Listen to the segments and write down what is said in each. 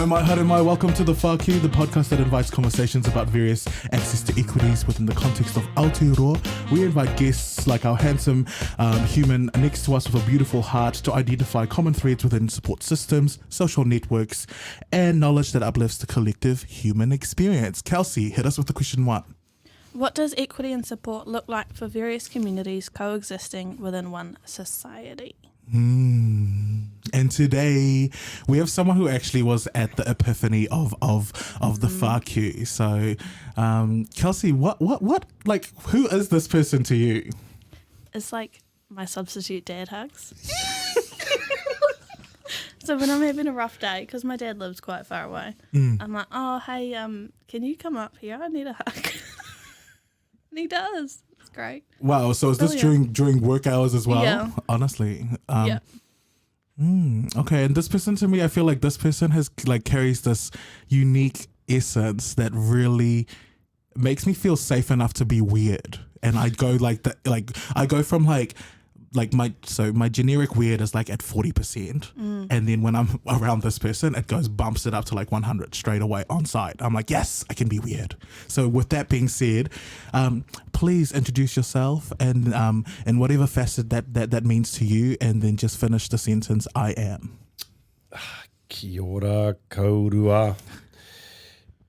Nau Mai, welcome to The Far Q, the podcast that invites conversations about various access to equities within the context of Aotearoa. We invite guests like our handsome human next to us with a beautiful heart to identify common threads within support systems, social networks, and knowledge that uplifts the collective human experience. Kelsey, hit us with the question one. What does equity and support look like for various communities coexisting within one society? And today we have someone who actually was at the epiphany of the Far Q. So, Kelsey, what, like, who is this person to you? It's like my substitute dad hugs. So when I'm having a rough day, because my dad lives quite far away, I'm like, oh, hey, can you come up here? I need a hug. And he does. It's great. Wow. So is this during work hours as well? Yeah. Honestly. Yeah. Okay. And this person, to me, I feel like this person carries this unique essence that really makes me feel safe enough to be weird. And I go I go from my generic weird is like at 40%. And then when I'm around this person, it bumps it up to like 100 straight away on site. I'm like, yes, I can be weird. So with that being said, please introduce yourself and whatever facet that means to you, and then just finish the sentence, I am. Kia ora, kaurua.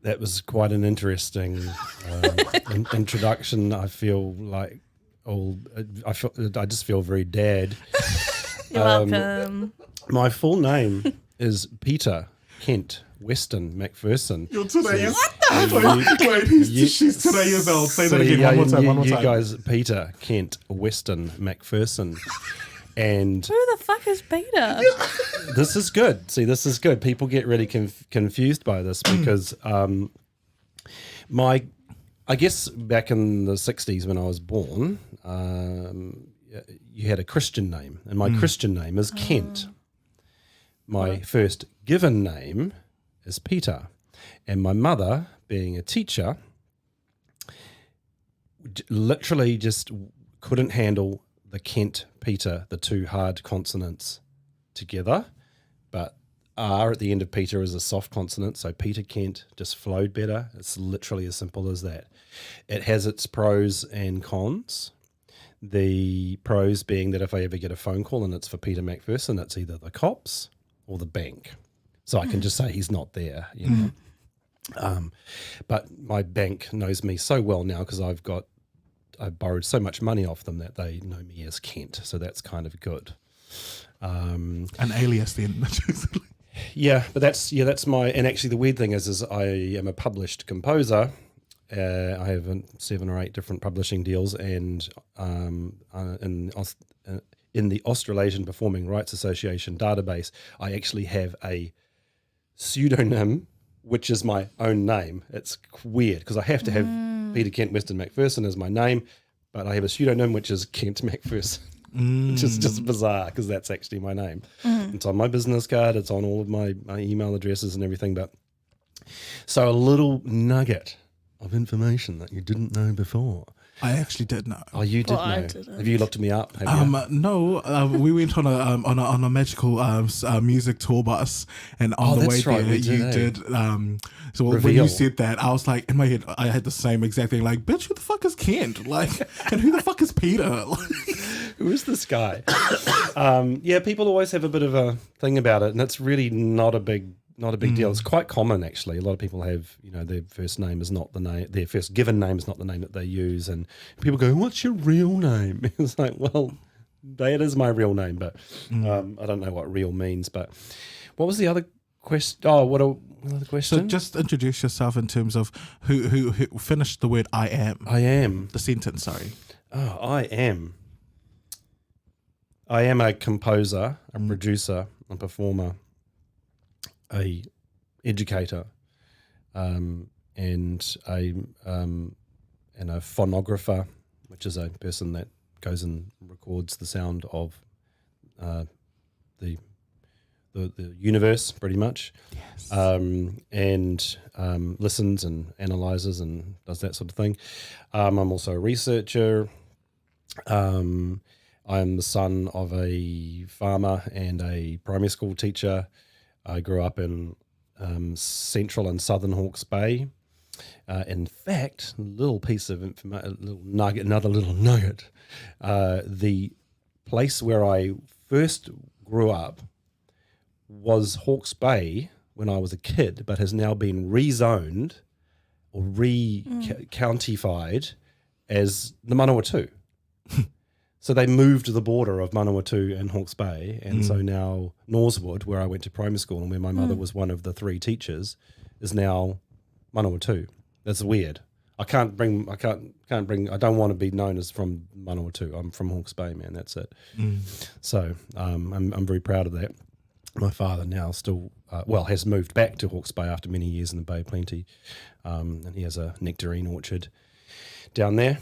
That was quite an interesting introduction. I feel like I just feel very dad. You're welcome. My full name is Peter Kent Weston Macpherson. You're today. What the fuck? Wait, she's today years old. Say that again one more time. You guys, Peter Kent Weston Macpherson. And who the fuck is Peter? This is good. See, this is good. People get really confused by this because I guess back in the 60s when I was born, you had a Christian name, and my Christian name is Kent. My first given name is Peter, and my mother, being a teacher, literally just couldn't handle the Kent, Peter, the two hard consonants together, but R at the end of Peter is a soft consonant, so Peter Kent just flowed better. It's literally as simple as that. It has its pros and cons. The pros being that if I ever get a phone call and it's for Peter Macpherson, it's either the cops or the bank. So I can just say he's not there, you know. But my bank knows me so well now because I borrowed so much money off them that they know me as Kent. So that's kind of good. An alias then. Yeah, but that's my, and actually the weird thing is I am a published composer. I have 7 or 8 different publishing deals, and in the Australasian Performing Rights Association database, I actually have a pseudonym, which is my own name. It's weird because I have to have Peter Kent Weston Macpherson as my name, but I have a pseudonym which is Kent Macpherson. Which is just bizarre because that's actually my name. It's on my business card. It's on all of my email addresses and everything. But so a little nugget of information that you didn't know before. I actually did know. Oh, you did know. Have you looked me up? No, we went on a magical music tour bus, and on the way there, you did. So Reveal. when you said that, I was like, in my head, I had the same exact thing. Like, bitch, who the fuck is Kent? Like, and who the fuck is Peter? Who is this guy? Yeah, people always have a bit of a thing about it, and it's really not a big deal. It's quite common, actually. A lot of people have, their first name is not the name, their first given name is not the name that they use, and people go, "What's your real name?" It's like, well, that is my real name, but I don't know what real means. But what was the other question? Oh, what other question? So just introduce yourself in terms of who finished the word I am. I am. The sentence, sorry. Oh, I am. I am a composer, a producer, a performer, a educator, and a phonographer, which is a person that goes and records the sound of the universe, pretty much. Yes. And listens and analyzes and does that sort of thing. I'm also a researcher. I'm the son of a farmer and a primary school teacher. I grew up in Central and Southern Hawke's Bay. In fact, little piece of another little nugget. The place where I first grew up was Hawke's Bay when I was a kid, but has now been rezoned or countified as the Manawatu. So they moved the border of Manawatu and Hawke's Bay, and so now Norsewood, where I went to primary school and where my mother was one of the 3 teachers, is now Manawatu. That's weird. I don't want to be known as from Manawatu. I'm from Hawke's Bay, man. That's it. So I'm very proud of that. My father now still, has moved back to Hawke's Bay after many years in the Bay of Plenty, and he has a nectarine orchard down there.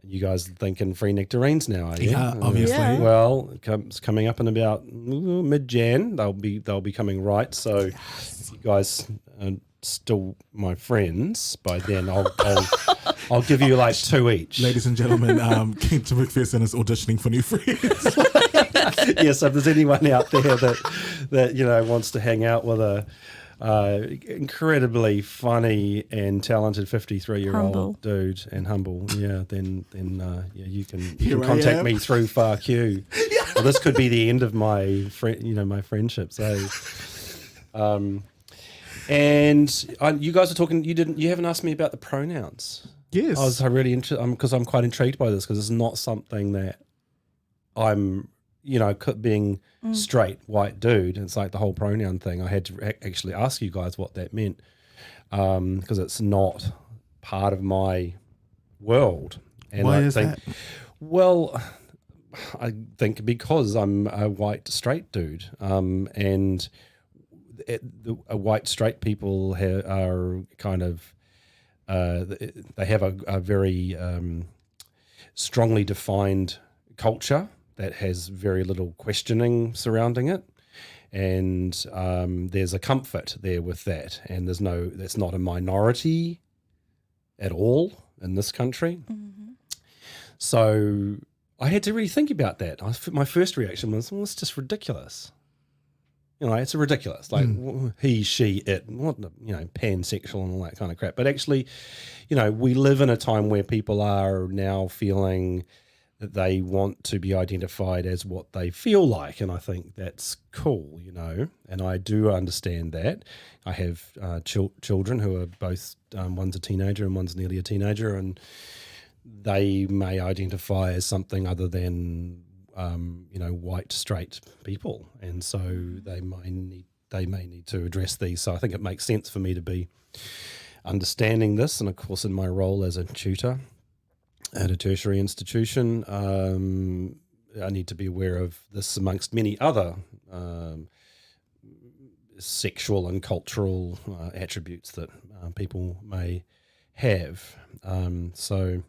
You guys thinking free nectarines now, are you? Yeah, obviously. Yeah. Well, it's coming up in about mid-Jan. They'll be coming right. So you guys are still my friends. By then, I'll give you like 2 each. Ladies and gentlemen, Kent Macpherson is auditioning for new friends. Yes, if there's anyone out there that wants to hang out with a incredibly funny and talented 53-year-old dude and humble, then you can contact me through FAQ. Well, this could be the end of my friendship. So, and you guys are talking. You haven't asked me about the pronouns. Yes, I was really interested because I'm quite intrigued by this because it's not something that I'm. Being straight white dude, it's like the whole pronoun thing. I had to actually ask you guys what that meant because it's not part of my world. And why I is think, that? well, I think because I'm a white straight dude, and white straight people are kind of they have a very strongly defined culture that has very little questioning surrounding it, and there's a comfort there with that, and that's not a minority at all in this country. So I had to really think about that. My first reaction was, well, it's just ridiculous. It's ridiculous. Like he, she, it, pansexual and all that kind of crap. But actually, we live in a time where people are now feeling that they want to be identified as what they feel like, and I think that's cool, and I do understand that. I have children who are both, one's a teenager and one's nearly a teenager, and they may identify as something other than, white straight people, and so they may need to address these. So I think it makes sense for me to be understanding this, and of course in my role as a tutor at a tertiary institution, I need to be aware of this amongst many other sexual and cultural attributes that people may have. So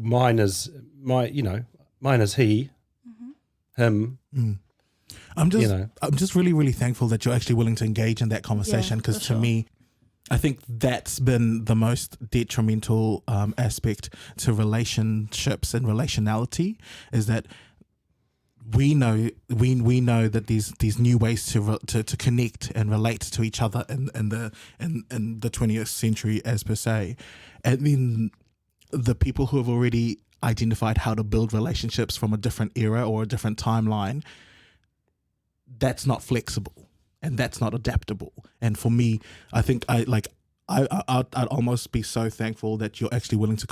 mine is he, him. I'm just really, really thankful that you're actually willing to engage in that conversation, because to me, I think that's been the most detrimental aspect to relationships and relationality, is that we know that these new ways to connect and relate to each other in the 20th century as per se, and then the people who have already identified how to build relationships from a different era or a different timeline, that's not flexible. And that's not adaptable. And for me, I think I'd almost be so thankful that you're actually willing to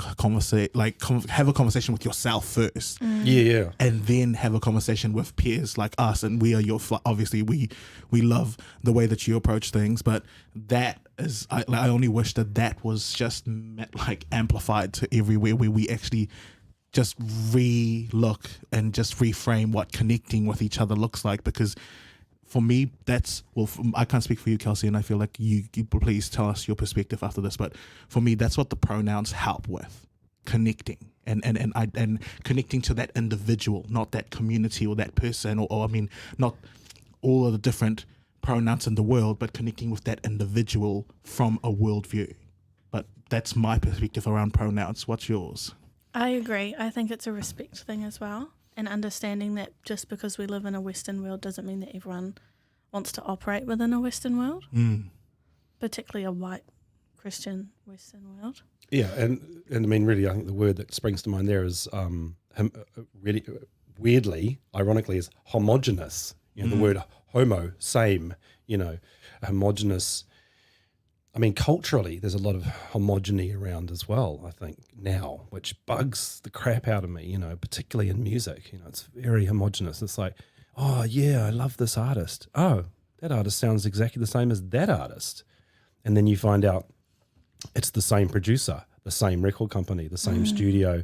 have a conversation with yourself first. Yeah. And then have a conversation with peers like us. And we are obviously we love the way that you approach things, but that is, I only wish that was just amplified to everywhere, where we actually just re-look and just reframe what connecting with each other looks like. Because for me, I can't speak for you, Kelsey, and I feel like you please tell us your perspective after this. But for me, that's what the pronouns help with, connecting and connecting to that individual, not that community or that person, or not all of the different pronouns in the world, but connecting with that individual from a worldview. But that's my perspective around pronouns. What's yours? I agree. I think it's a respect thing as well. And understanding that just because we live in a Western world doesn't mean that everyone wants to operate within a Western world, particularly a white Christian Western world. Yeah, and I mean, really, I think the word that springs to mind there is really weirdly, ironically, is homogenous. You know, the word homo, same. You know, homogenous. I mean, culturally, there's a lot of homogeny around as well, I think, now, which bugs the crap out of me, you know, particularly in music. You know, it's very homogenous. It's like, oh, yeah, I love this artist. Oh, that artist sounds exactly the same as that artist. And then you find out it's the same producer, the same record company, the same studio.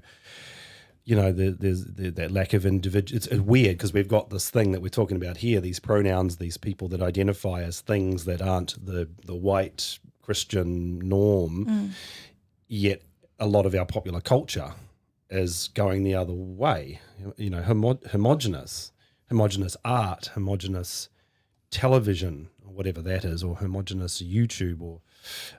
You know, there's that lack of individual. It's weird because we've got this thing that we're talking about here, these pronouns, these people that identify as things that aren't the white Christian norm, yet a lot of our popular culture is going the other way. You know, homogenous art, homogenous television, or whatever that is, or homogenous YouTube, or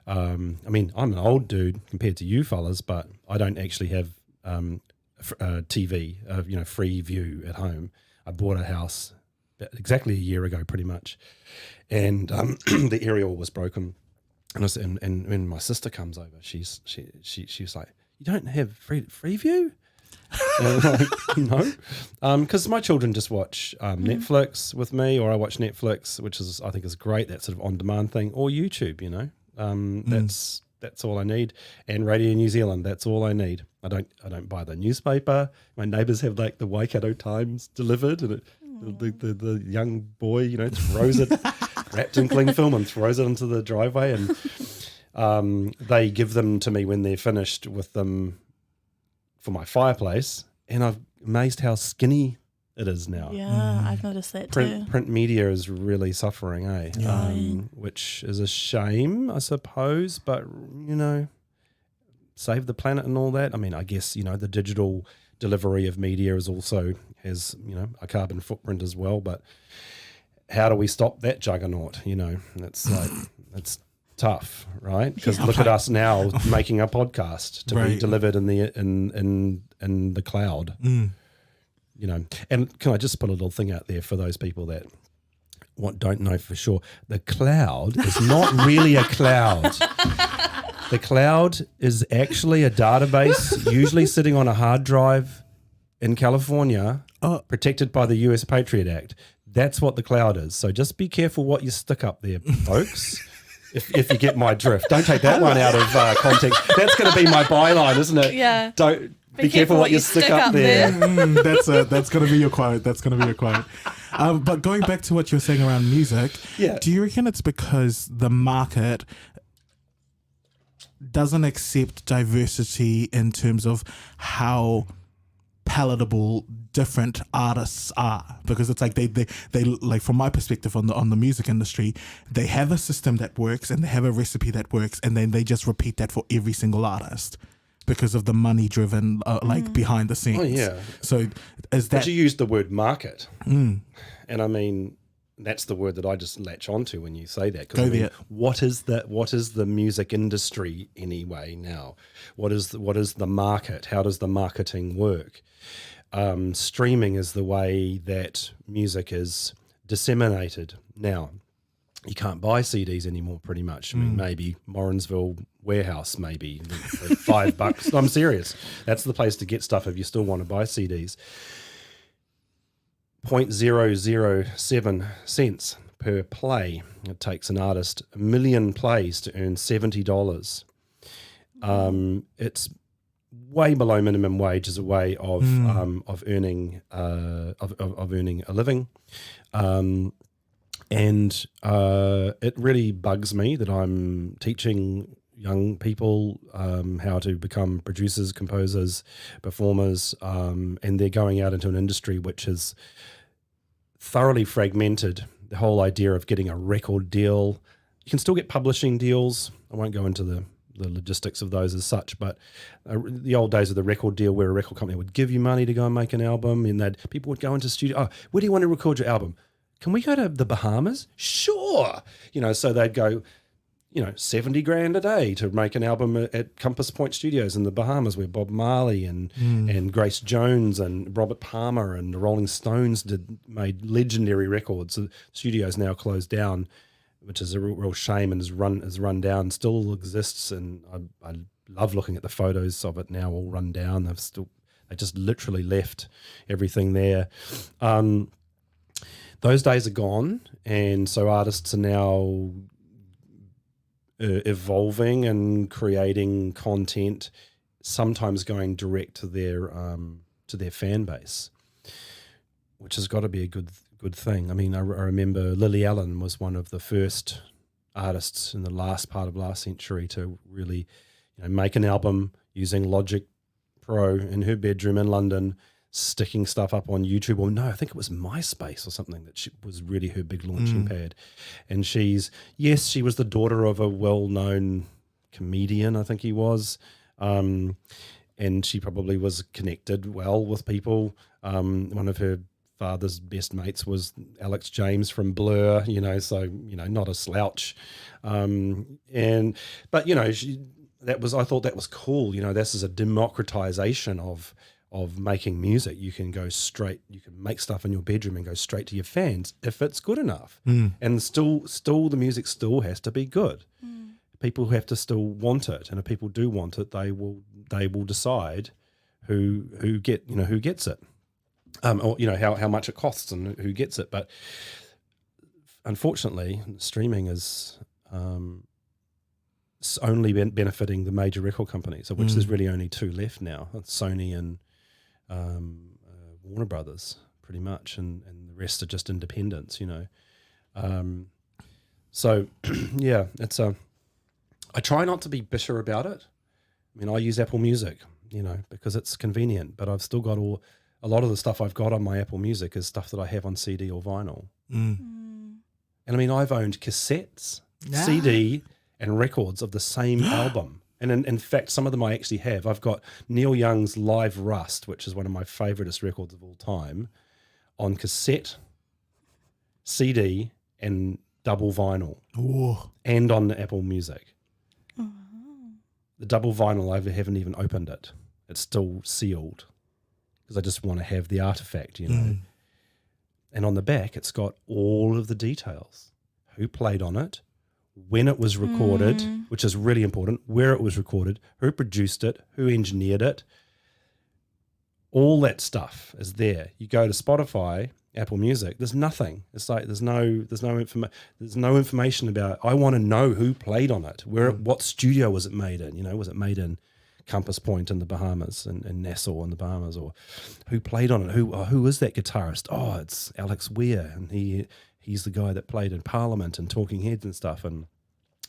I mean, I'm an old dude compared to you fellas, but I don't actually have TV, you know, free view at home. I bought a house exactly a year ago, pretty much, and the aerial was broken. And when my sister comes over, she's like, "You don't have free view?" And I'm like, no, because my children just watch Netflix with me, or I watch Netflix, which is I think is great, that sort of on demand thing, or YouTube. You know, that's all I need, and Radio New Zealand. That's all I need. I don't buy the newspaper. My neighbours have like the Waikato Times delivered, and the young boy, you know, throws it wrapped in cling film and throws it into the driveway, and they give them to me when they're finished with them for my fireplace, and I'm amazed how skinny it is now. Yeah, I've noticed that too. Print media is really suffering, eh? Yeah. Which is a shame, I suppose, but, you know, save the planet and all that. I mean, I guess, you know, the digital delivery of media has, you know, a carbon footprint as well, but how do we stop that juggernaut? You know, it's like, it's tough, right? Because look at us now making a podcast to be delivered in the cloud. You know, and can I just put a little thing out there for those people that don't know for sure? The cloud is not really a cloud. The cloud is actually a database, usually sitting on a hard drive in California, protected by the US Patriot Act. That's what the cloud is. So just be careful what you stick up there, folks. If you get my drift, don't take that one out of context. That's going to be my byline, isn't it? Yeah. Don't be careful what you stick up there. That's going to be your quote. That's going to be your quote. But going back to what you were saying around music, do you reckon it's because the market doesn't accept diversity in terms of how palatable different artists are? Because it's like they like, from my perspective on the music industry, they have a system that works and they have a recipe that works, and then they just repeat that for every single artist because of the money driven like behind the scenes. Oh yeah. So is that, but you used the word market, and I mean that's the word that I just latch onto when you say that. Go there. What is the music industry anyway now? What is the market? How does the marketing work? Streaming is the way that music is disseminated now. You can't buy CDs anymore, pretty much. I mean, maybe Morrinsville Warehouse, maybe for $5. I'm serious. That's the place to get stuff if you still want to buy CDs. 0.007 cents per play. It takes an artist 1 million plays to earn $70. It's way below minimum wage as a way of earning earning a living, and it really bugs me that I'm teaching young people how to become producers, composers, performers, and they're going out into an industry which is thoroughly fragmented. The whole idea of getting a record deal, you can still get publishing deals. I won't go into the logistics of those as such, but the old days of the record deal where a record company would give you money to go and make an album, and people would go into studio, oh, where do you want to record your album? Can we go to the Bahamas? Sure. You know, so they'd go, $70 grand a day to make an album at Compass Point Studios in the Bahamas, where Bob Marley and Grace Jones and Robert Palmer and the Rolling Stones made legendary records. The studio's now closed down, which is a real shame, and has run down. Still exists, and I love looking at the photos of it now, all run down. They just literally left everything there. Those days are gone, and so artists are now evolving and creating content, sometimes going direct to their fan base, which has got to be a good thing. I mean, I remember Lily Allen was one of the first artists in the last part of last century to really, make an album using Logic Pro in her bedroom in London, sticking stuff up on YouTube, or no, I think it was MySpace or something that was really her big launching pad. And she was the daughter of a well-known comedian, I think he was, and she probably was connected well with people. One of her father's best mates was Alex James from Blur, so not a slouch. I thought that was cool. This is a democratization of making music. You can make stuff in your bedroom and go straight to your fans if it's good enough. And still the music still has to be good. People have to still want it, and if people do want it, they will decide who gets it, or how much it costs and who gets it. But unfortunately, streaming is only benefiting the major record companies, of which there's really only two left now: Sony and Warner Brothers, pretty much, and the rest are just independents, so yeah, it's I try not to be bitter about it. I mean, I use Apple Music, because it's convenient, but I've still got a lot of the stuff I've got on my Apple Music is stuff that I have on CD or vinyl. And I mean, I've owned cassettes, CD and records of the same album. And in fact, some of them I actually have. I've got Neil Young's Live Rust, which is one of my favouriteest records of all time, on cassette, CD, and double vinyl. Ooh. And on the Apple Music. The double vinyl, I haven't even opened it. It's still sealed because I just want to have the artifact, And on the back, it's got all of the details. Who played on it, when it was recorded, which is really important, where it was recorded, who produced it, who engineered it. All that stuff is there. You go to Spotify, Apple Music, there's nothing. It's like there's no information about. I want to know who played on it, what studio was it made in? Was it made in Compass Point in the Bahamas, and Nassau in the Bahamas, or who played on it? Who is that guitarist? Oh, it's Alex Weir, and he's the guy that played in Parliament and Talking Heads and stuff. And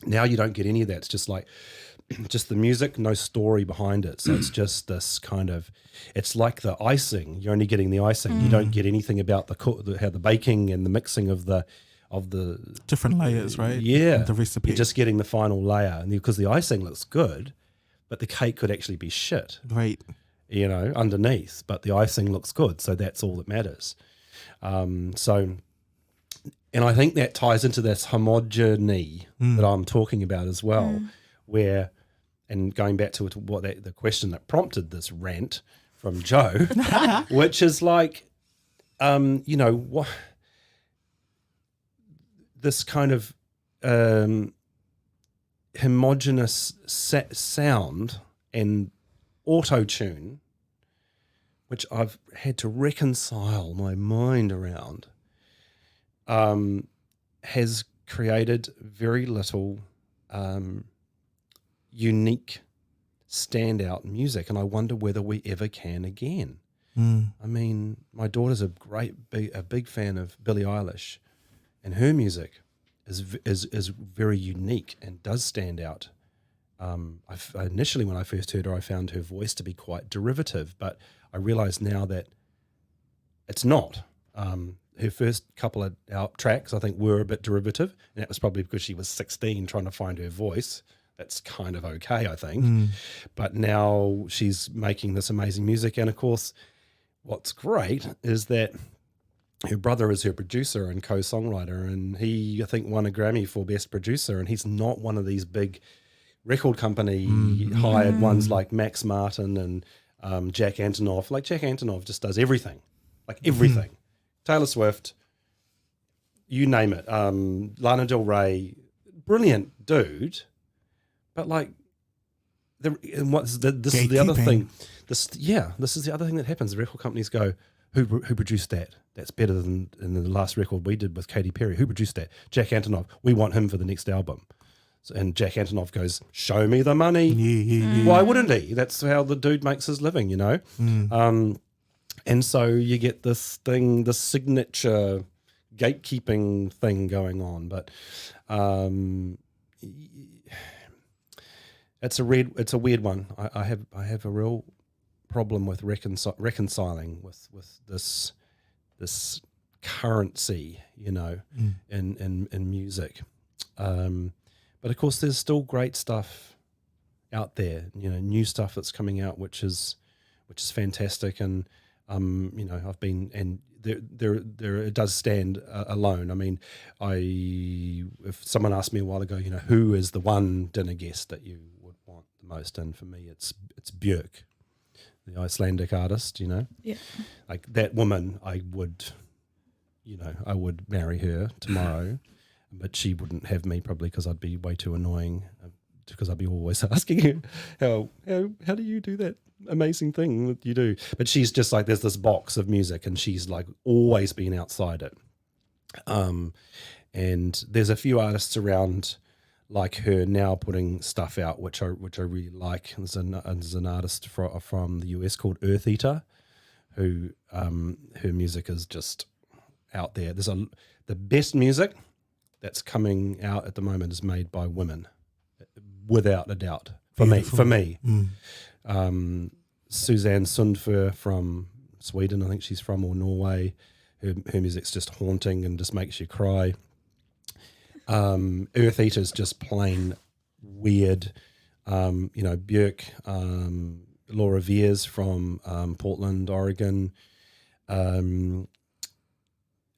now you don't get any of that. It's just the music, no story behind it. So it's just this kind of, it's like the icing. You're only getting the icing. You don't get anything about how the baking and the mixing of the different layers, right? Yeah, the recipe. You're just getting the final layer, and because the icing looks good, but the cake could actually be shit. Right. Underneath, but the icing looks good, so that's all that matters. And I think that ties into this homogeny that I'm talking about as well, where, and going back to the question that prompted this rant from Joe, which is like, this kind of homogenous sound and auto-tune, which I've had to reconcile my mind around, has created very little unique standout music, and I wonder whether we ever can again. I mean, my daughter's a big fan of Billie Eilish, and her music is very unique and does stand out. Initially, when I first heard her, I found her voice to be quite derivative, but I realise now that it's not. Her first couple of tracks, I think, were a bit derivative, and that was probably because she was 16 trying to find her voice. That's kind of okay, I think. But now she's making this amazing music, and of course, what's great is that her brother is her producer and co-songwriter, and he, I think, won a Grammy for Best Producer, and he's not one of these big record company hired ones like Max Martin and Jack Antonoff. Like Jack Antonoff just does everything, like everything. Taylor Swift, you name it. Lana Del Rey, brilliant dude, but like, this is the other thing. This is the other thing that happens. The record companies go, who produced that? That's better than in the last record we did with Katy Perry. Who produced that? Jack Antonoff. We want him for the next album. And Jack Antonoff goes, show me the money. Why wouldn't he? That's how the dude makes his living, you know? And so you get this thing, this signature gatekeeping thing going on. But it's a weird one. I have a real problem with reconciling with this currency, you know, in music. But of course, there's still great stuff out there, you know, new stuff that's coming out, which is fantastic. And you know, I've been, and there it does stand alone. I mean, if someone asked me a while ago, you know, who is the one dinner guest that you would want the most, and for me, it's Björk, the Icelandic artist. You know, like that woman, I would marry her tomorrow. But she wouldn't have me probably because I'd be way too annoying, because I'd be always asking her, how do you do that amazing thing that you do? But she's just like, there's this box of music and she's like always been outside it. And there's a few artists around like her now putting stuff out, which I really like. There's an artist from the US called Earth Eater, who her music is just out there. The best music that's coming out at the moment is made by women, without a doubt. For me. Suzanne Sunfer from Sweden, I think she's from, or Norway. Her music's just haunting and just makes you cry. Earth Eater's just plain weird. You know, Björk, Laura Veers from Portland, Oregon.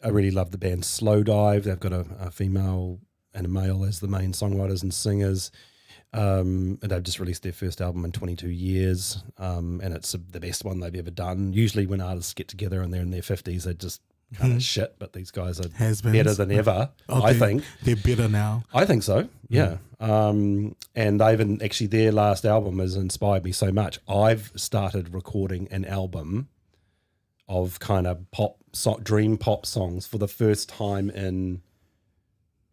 I really love the band Slow Dive. They've got a female and a male as the main songwriters and singers. And they've just released their first album in 22 years. And it's the best one they've ever done. Usually when artists get together and they're in their 50s, they're just kind of shit, but these guys are better than ever, I think. They're better now. I think so, yeah. And actually their last album has inspired me so much. I've started recording an album of kind of dream pop songs for the first time in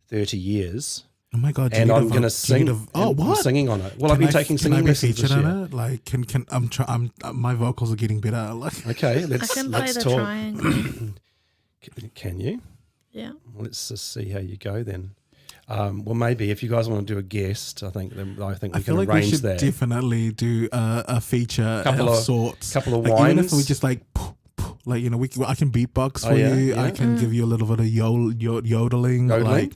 30 years. Oh my God! And I'm going to sing. What? I'm singing on it. Well, I've been taking singing lessons this year. On it? Like, my vocals are getting better. Like, okay, let's play the talk. triangle. Can you? Yeah. Well, let's just see how you go then. Well, maybe if you guys want to do a guest, I think we can like arrange we should that. Definitely do a feature of sorts. Couple of like, wines. Even if we just like, you know, I can beatbox for you. Yeah. I can give you a little bit of yodeling. Like,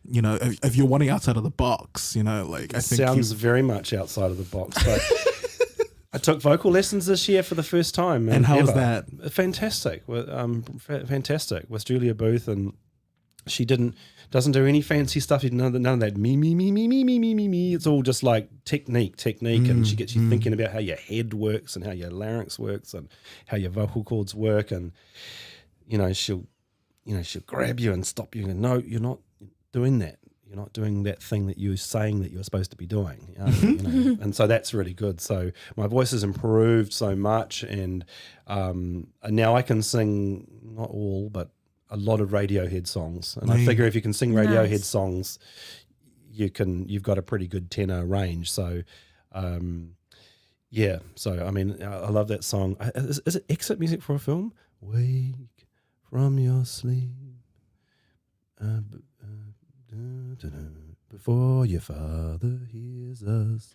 you know, if you're wanting outside of the box, you know, like I think sounds very much outside of the box. But I took vocal lessons this year for the first time. And how was that? Fantastic. Fantastic with Julia Booth, and she doesn't do any fancy stuff. None of that me. It's all just like technique, and she gets you thinking about how your head works and how your larynx works and how your vocal cords work, and she'll grab you and stop you and no, you're not doing that. You're not doing that thing that you're saying that you're supposed to be doing. And so that's really good. So my voice has improved so much, and now I can sing not all, but a lot of Radiohead songs. And I figure if you can sing Radiohead songs, you've got a pretty good tenor range. So yeah. So I mean, I love that song. Is it exit music for a film? Wake from your sleep. Before your father hears us,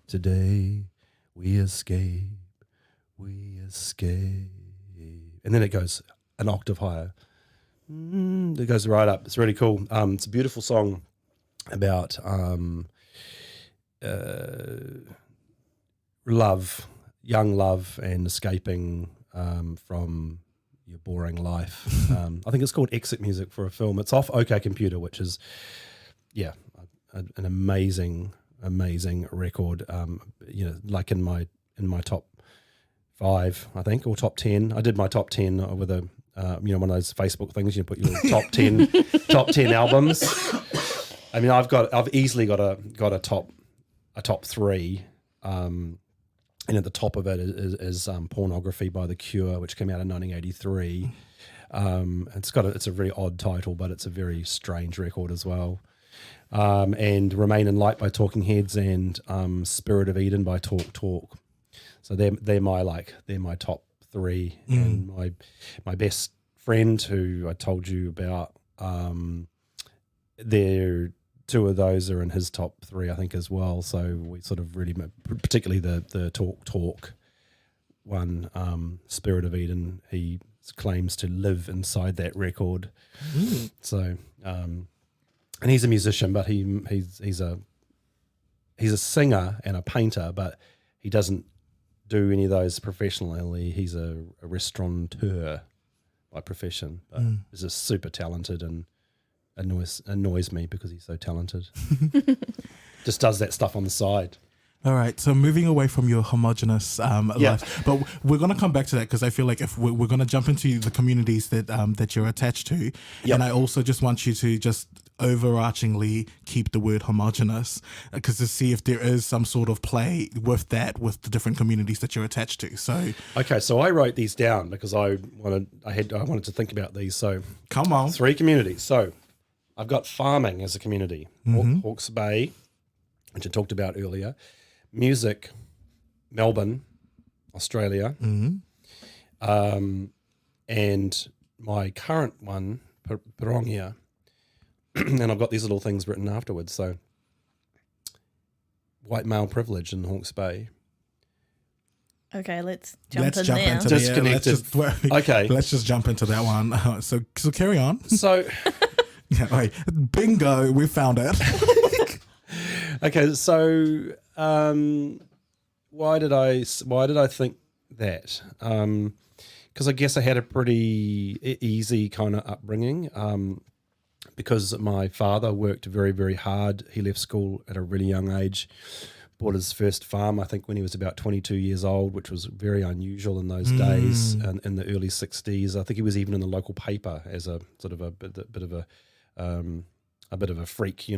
today we escape. And then it goes an octave higher. It goes right up. It's really cool. It's a beautiful song about love, young love, and escaping from your boring life. I think it's called Exit Music for a Film. It's off OK Computer, which is, an amazing record. Like in my top 5, I think, or top 10. I did my top 10 with a one of those Facebook things. You put your top 10 albums. I mean, I've easily got a top 3. And at the top of it is Pornography by The Cure, which came out in 1983. It's a very odd title, but it's a very strange record as well. And Remain in Light by Talking Heads and Spirit of Eden by Talk Talk. So they're my top 3. And my best friend, who I told you about, they're 2 of those are in his top 3, I think, as well. So we sort of really, particularly the Talk one, Spirit of Eden, he claims to live inside that record. So, and he's a musician, but he's a singer and a painter, but he doesn't do any of those professionally. He's a restaurateur by profession, but he's just super talented and annoys me because he's so talented. Just does that stuff on the side. All right, so moving away from your homogenous life, but we're going to come back to that because I feel like if we're going to jump into the communities that you're attached to, and I also just want you to just overarchingly keep the word homogenous because to see if there is some sort of play with the different communities that you're attached to. So okay, so I wrote these down because I wanted to think about these. So come on, 3 communities. So I've got farming as a community, Hawke's Bay, which I talked about earlier. Music, Melbourne, Australia, and my current one, Pirongia, and I've got these little things written afterwards. So, white male privilege in Hawke's Bay. Okay, let's jump in there. Okay, let's just jump into that one. So carry on. So, bingo, we found it. Okay, so why did I think that? Because I guess I had a pretty easy kind of upbringing. Because my father worked very, very hard. He left school at a really young age, bought his first farm, I think, when he was about 22 years old, which was very unusual in those days, and in the early 60s. I think he was even in the local paper as a sort of a bit of a freak,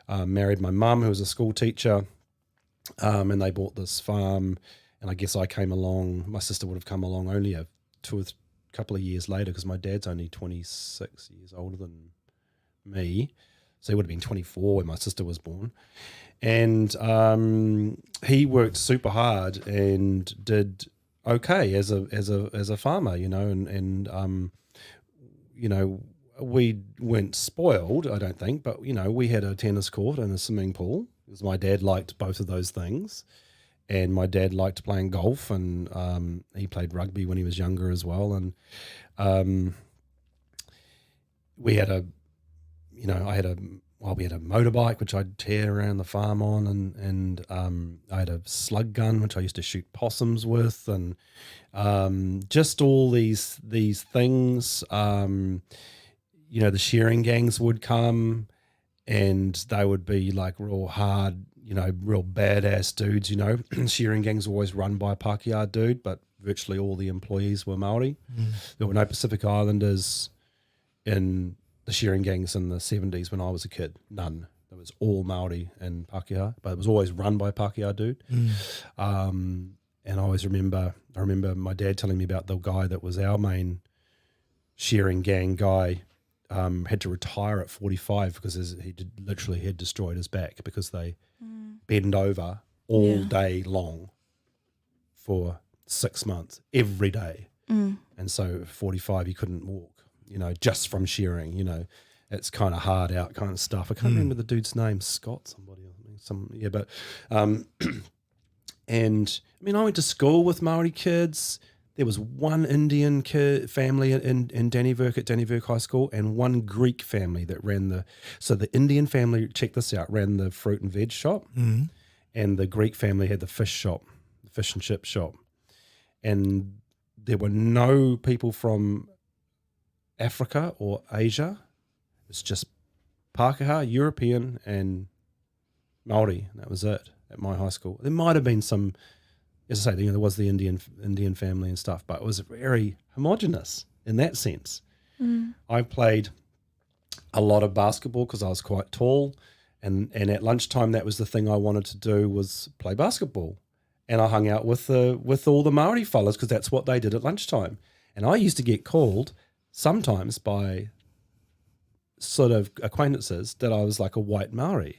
married my mum, who was a school teacher, and they bought this farm, and I guess I came along. My sister would have come along only a couple of years later because my dad's only 26 years older than me, so he would have been 24 when my sister was born. And he worked super hard and did okay as a farmer, and we weren't spoiled, I don't think, but we had a tennis court and a swimming pool because my dad liked both of those things, and my dad liked playing golf, and he played rugby when he was younger as well, and we had a motorbike which I'd tear around the farm on, and I had a slug gun which I used to shoot possums with, and just all these things. The shearing gangs would come, and they would be like real hard, real badass dudes. Shearing gangs were always run by a Pākehā dude, but virtually all the employees were Māori. There were no Pacific Islanders in the shearing gangs in the 70s when I was a kid. None. It was all Māori and Pākehā, but it was always run by a Pākehā dude. And I always remember my dad telling me about the guy that was our main shearing gang guy. Had to retire at 45 because he literally had destroyed his back because they bend over all day long for 6 months, every day. And so at 45 he couldn't walk, just from shearing, it's kind of hard out kind of stuff. I can't remember the dude's name, Scott, somebody, but and I mean, I went to school with Māori kids. There was one Indian family in Dannyverk at Dannyverk High School, and one Greek family that ran so the Indian family, check this out, ran the fruit and veg shop, and the Greek family had the fish shop, the fish and chip shop. And there were no people from Africa or Asia. It's just Pākehā, European, and Māori. That was it at my high school. There might have been some, as I say, there was the Indian family and stuff, but it was very homogenous in that sense. I played a lot of basketball because I was quite tall, and at lunchtime that was the thing I wanted to do, was play basketball. And I hung out with all the Māori fellas because that's what they did at lunchtime. And I used to get called sometimes by sort of acquaintances that I was like a white Māori.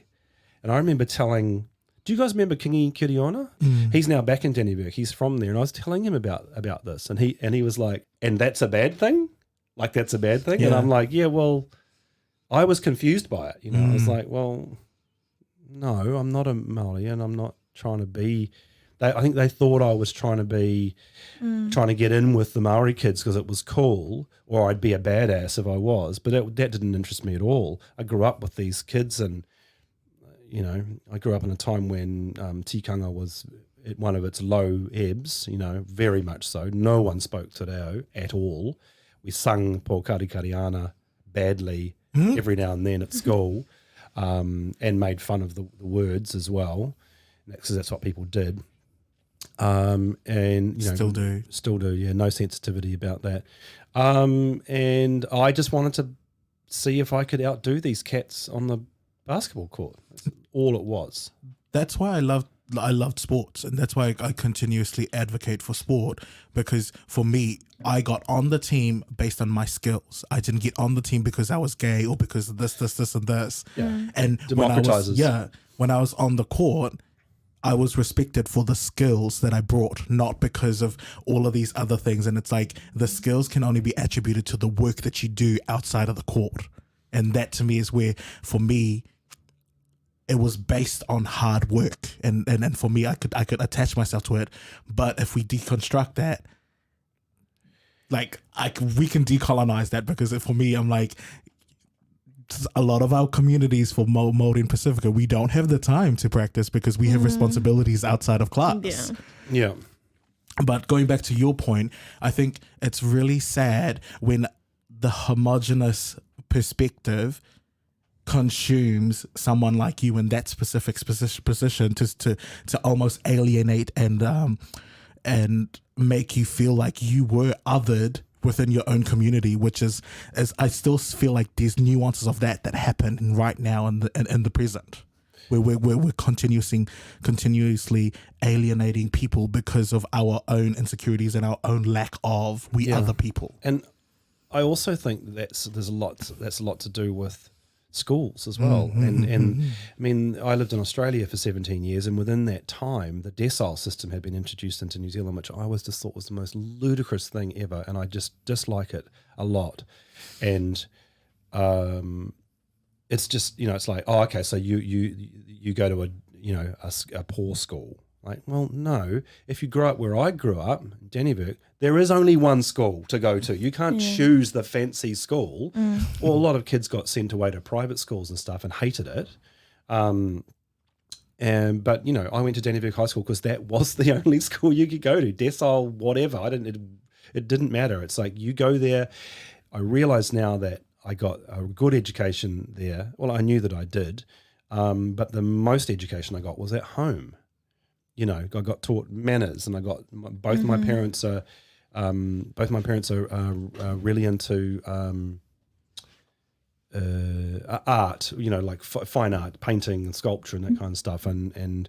And I remember telling, do you guys remember Kingi Kiriona? He's now back in Dannevirke. He's from there. And I was telling him about this. And he was like, and that's a bad thing? Like, that's a bad thing? Yeah. And I'm like, yeah, well, I was confused by it. You know, I was like, well, no, I'm not a Māori and I'm not trying to be... I think they thought I was trying to get in with the Maori kids because it was cool, or I'd be a badass if I was. But that didn't interest me at all. I grew up with these kids, and you know, I grew up in a time when tikanga was at one of its low ebbs. You know, very much so. No one spoke te reo at all. We sung Po Kari Kariana badly every now and then at school, and made fun of the words as well, because that's what people did. And you know, still do, yeah, no sensitivity about that. And I just wanted to see if I could outdo these cats on the basketball court. That's all it was. That's why I loved sports, and that's why I continuously advocate for sport, because for me, I got on the team based on my skills. I didn't get on the team because I was gay or because of this, and this. Yeah. And Democratizes. when I was on the court, I was respected for the skills that I brought, not because of all of these other things. And it's like the skills can only be attributed to the work that you do outside of the court. And that to me is where, for me, it was based on hard work. And for me, I could attach myself to it. But if we deconstruct that, we can decolonize that, because for me, I'm like, a lot of our communities for Māori and Pacifica, we don't have the time to practice because we have responsibilities outside of class. Yeah. But going back to your point, I think it's really sad when the homogenous perspective consumes someone like you in that specific position to almost alienate and make you feel like you were othered within your own community, which is I still feel like there's nuances of that happen right now in the present, where we're continuously alienating people because of our own insecurities and our own lack of other people. And I also think that's a lot to do with schools as well. And I mean, I lived in Australia for 17 years, and within that time, the decile system had been introduced into New Zealand, which I just thought was the most ludicrous thing ever, and I just dislike it a lot. And it's just, you know, it's like, oh, okay, so you go to a poor school. Like, well, no. If you grow up where I grew up, Dannevirke, there is only one school to go to. You can't choose the fancy school. Well, a lot of kids got sent away to private schools and stuff and hated it. But you know, I went to Dannevirke High School because that was the only school you could go to. Decile, whatever. It didn't matter. It's like you go there. I realize now that I got a good education there. Well, I knew that I did, but the most education I got was at home. You know, I got taught manners, and I got both my parents are really into art. You know, like fine art, painting and sculpture and that kind of stuff. And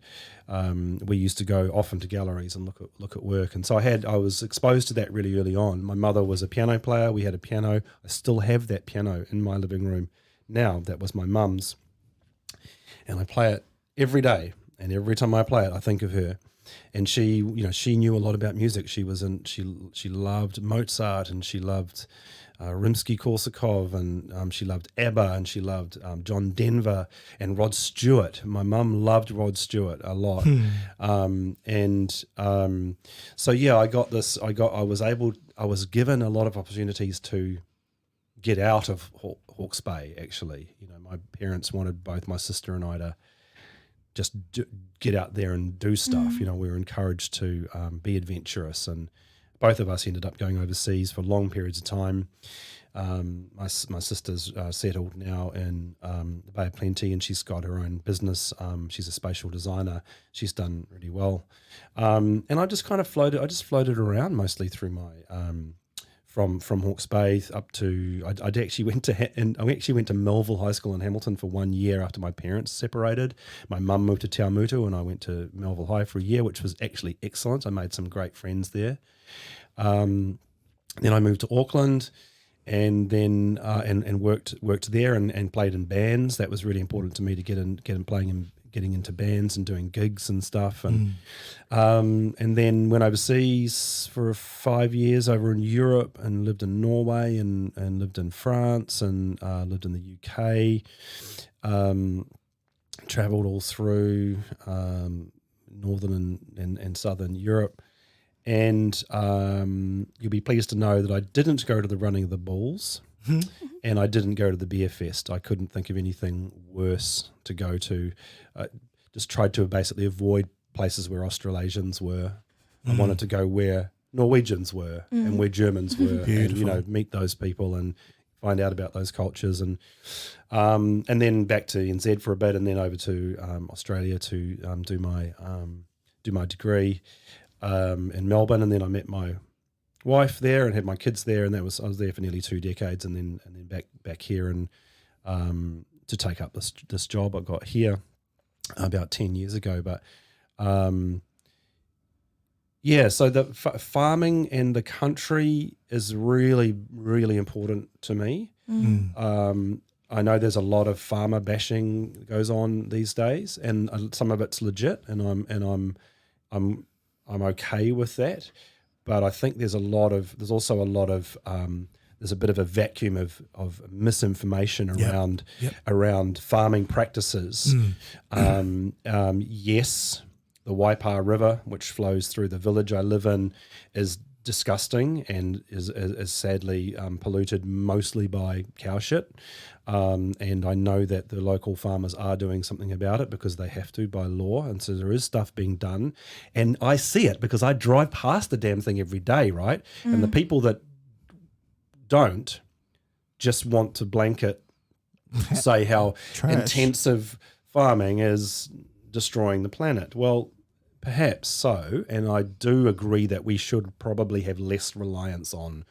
we used to go often to galleries and look at work. And so I was exposed to that really early on. My mother was a piano player. We had a piano. I still have that piano in my living room now. That was my mum's, and I play it every day. And every time I play it, I think of her. And she knew a lot about music. She loved Mozart, and she loved Rimsky-Korsakov, and she loved ABBA, and she loved John Denver and Rod Stewart. My mum loved Rod Stewart a lot. So yeah, I was given a lot of opportunities to get out of Hawke's Bay, actually. You know, my parents wanted both my sister and I to just get out there and do stuff. You know, we were encouraged to be adventurous, both of us ended up going overseas for long periods of time. My sister's settled now in the Bay of Plenty, and she's got her own business. She's a spatial designer. She's done really well. And I just kind of floated around mostly through my from Hawke's Bay up to I actually went to Melville High School in Hamilton for 1 year after my parents separated. My mum moved to Te Awamutu, and I went to Melville High for a year, which was actually excellent. I made some great friends there. Then I moved to Auckland, and then and worked there and played in bands. That was really important to me to get in playing and getting into bands and doing gigs and stuff. And then went overseas for 5 years over in Europe and lived in Norway and lived in France and lived in the UK. Travelled all through northern and southern Europe. And you'll be pleased to know that I didn't go to the Running of the Bulls and I didn't go to the Beer Fest. I couldn't think of anything worse to go to. I just tried to basically avoid places where Australasians were. I wanted to go where Norwegians were and where Germans were and, meet those people and find out about those cultures. And then back to NZ for a bit and then over to Australia to do my degree. In Melbourne, and then I met my wife there and had my kids there, and I was there for nearly 2 decades, and then back here and to take up this job I got here about 10 years ago. But so the farming and the country is really, really important to me. I know there's a lot of farmer bashing that goes on these days, and some of it's legit, and I'm okay with that, but I think there's also a lot of there's a bit of a vacuum of misinformation around farming practices. Yes, the Waipa River, which flows through the village I live in, is disgusting and is sadly polluted mostly by cow shit. And I know that the local farmers are doing something about it because they have to by law. And so there is stuff being done. And I see it because I drive past the damn thing every day, right? And the people that don't just want to blanket say how intensive farming is destroying the planet. Well, perhaps so. And I do agree that we should probably have less reliance on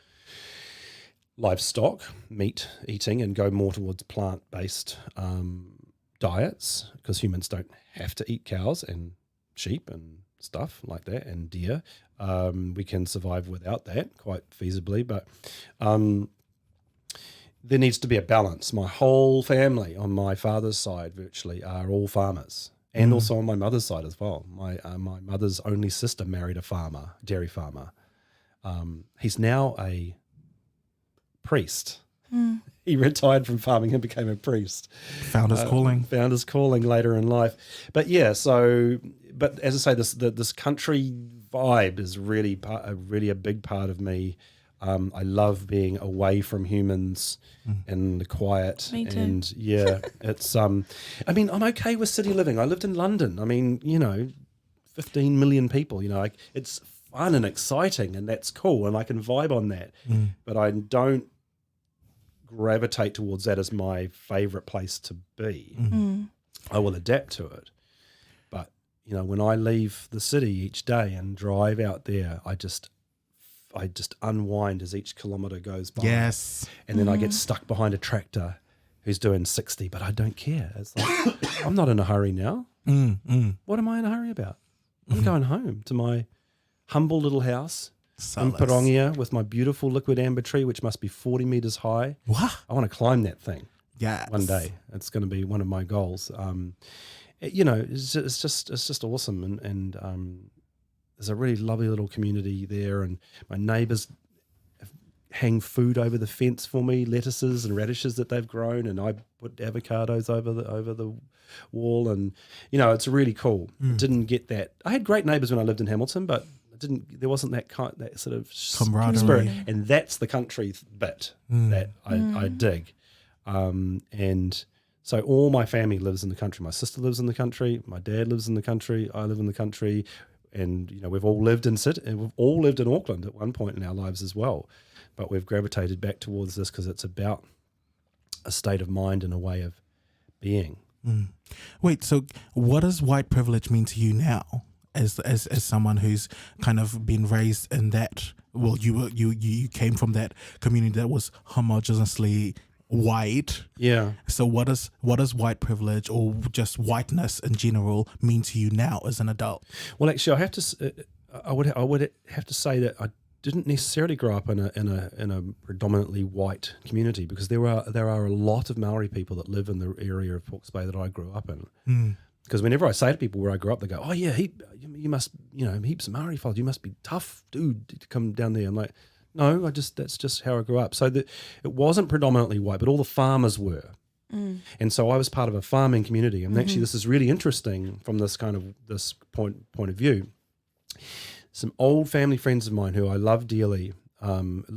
livestock, meat eating, and go more towards plant-based diets because humans don't have to eat cows and sheep and stuff like that and deer. We can survive without that quite feasibly, but there needs to be a balance. My whole family on my father's side virtually are all farmers, and also on my mother's side as well. My mother's only sister married a dairy farmer. He's now a priest. He retired from farming and became a priest. Found his calling later in life. But yeah, but as I say, this country vibe is really a big part of me. I love being away from humans and the quiet. Me too. And yeah, it's I'm okay with city living. I lived in London. 15 million people, it's fun and exciting and that's cool and I can vibe on that. But I don't gravitate towards that as my favorite place to be. I will adapt to it. But, when I leave the city each day and drive out there, I just unwind as each kilometre goes by. Yes. And then I get stuck behind a tractor who's doing 60, but I don't care. It's like, I'm not in a hurry now. What am I in a hurry about? I'm going home to my humble little house in Pirongia with my beautiful liquid amber tree, which must be 40 metres high. What? I want to climb that thing. Yes. One day. It's going to be one of my goals. It's just awesome. And there's a really lovely little community there, and my neighbours hang food over the fence for me, lettuces and radishes that they've grown, and I put avocados over the wall, and it's really cool. Didn't get that. I had great neighbours when I lived in Hamilton, but there wasn't that sort of camaraderie spirit, and that's the country bit that I dig. And so all my family lives in the country. My sister lives in the country. My dad lives in the country. I live in the country. and we've all lived in Sydney, and we've all lived in Auckland at one point in our lives as well, but we've gravitated back towards this because it's about a state of mind and a way of being. Wait, so what does white privilege mean to you now, as someone who's kind of been raised in that? Well, you came from that community that was homogeneously white. Yeah. So what does white privilege or just whiteness in general mean to you now as an adult? Well, actually, I would have to say that I didn't necessarily grow up in a predominantly white community, because there are a lot of Maori people that live in the area of Hawke's Bay that I grew up in. Because whenever I say to people where I grew up, they go, "Oh yeah, you must, heaps of Maori fellas, you must be tough, dude, to come down there." I'm like, no, that's just how I grew up. So it wasn't predominantly white, but all the farmers were. And so I was part of a farming community. And actually, this is really interesting from this point of view. Some old family friends of mine who I love dearly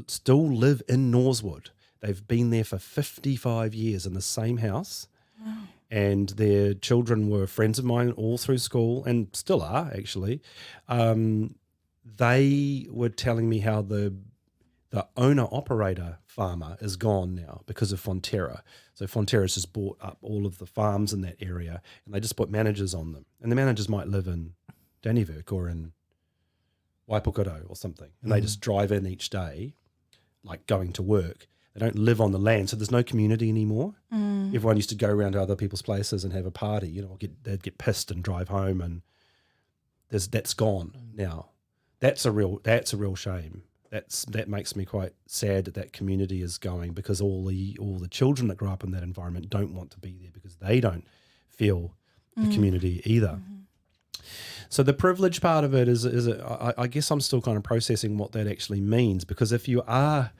still live in Norsewood. They've been there for 55 years in the same house. Wow. And their children were friends of mine all through school, and still are, actually. They were telling me how the owner-operator farmer is gone now because of Fonterra. So Fonterra's just bought up all of the farms in that area, and they just put managers on them. And the managers might live in Dannevirke or in Waipokoro or something, and they just drive in each day, like going to work. They don't live on the land, so there's no community anymore. Everyone used to go around to other people's places and have a party. They'd get pissed and drive home, and that's gone now. That's a real shame. That makes me quite sad that community is going, because all the children that grow up in that environment don't want to be there because they don't feel the community either. So the privilege part of it is I guess I'm still kind of processing what that actually means, because if you are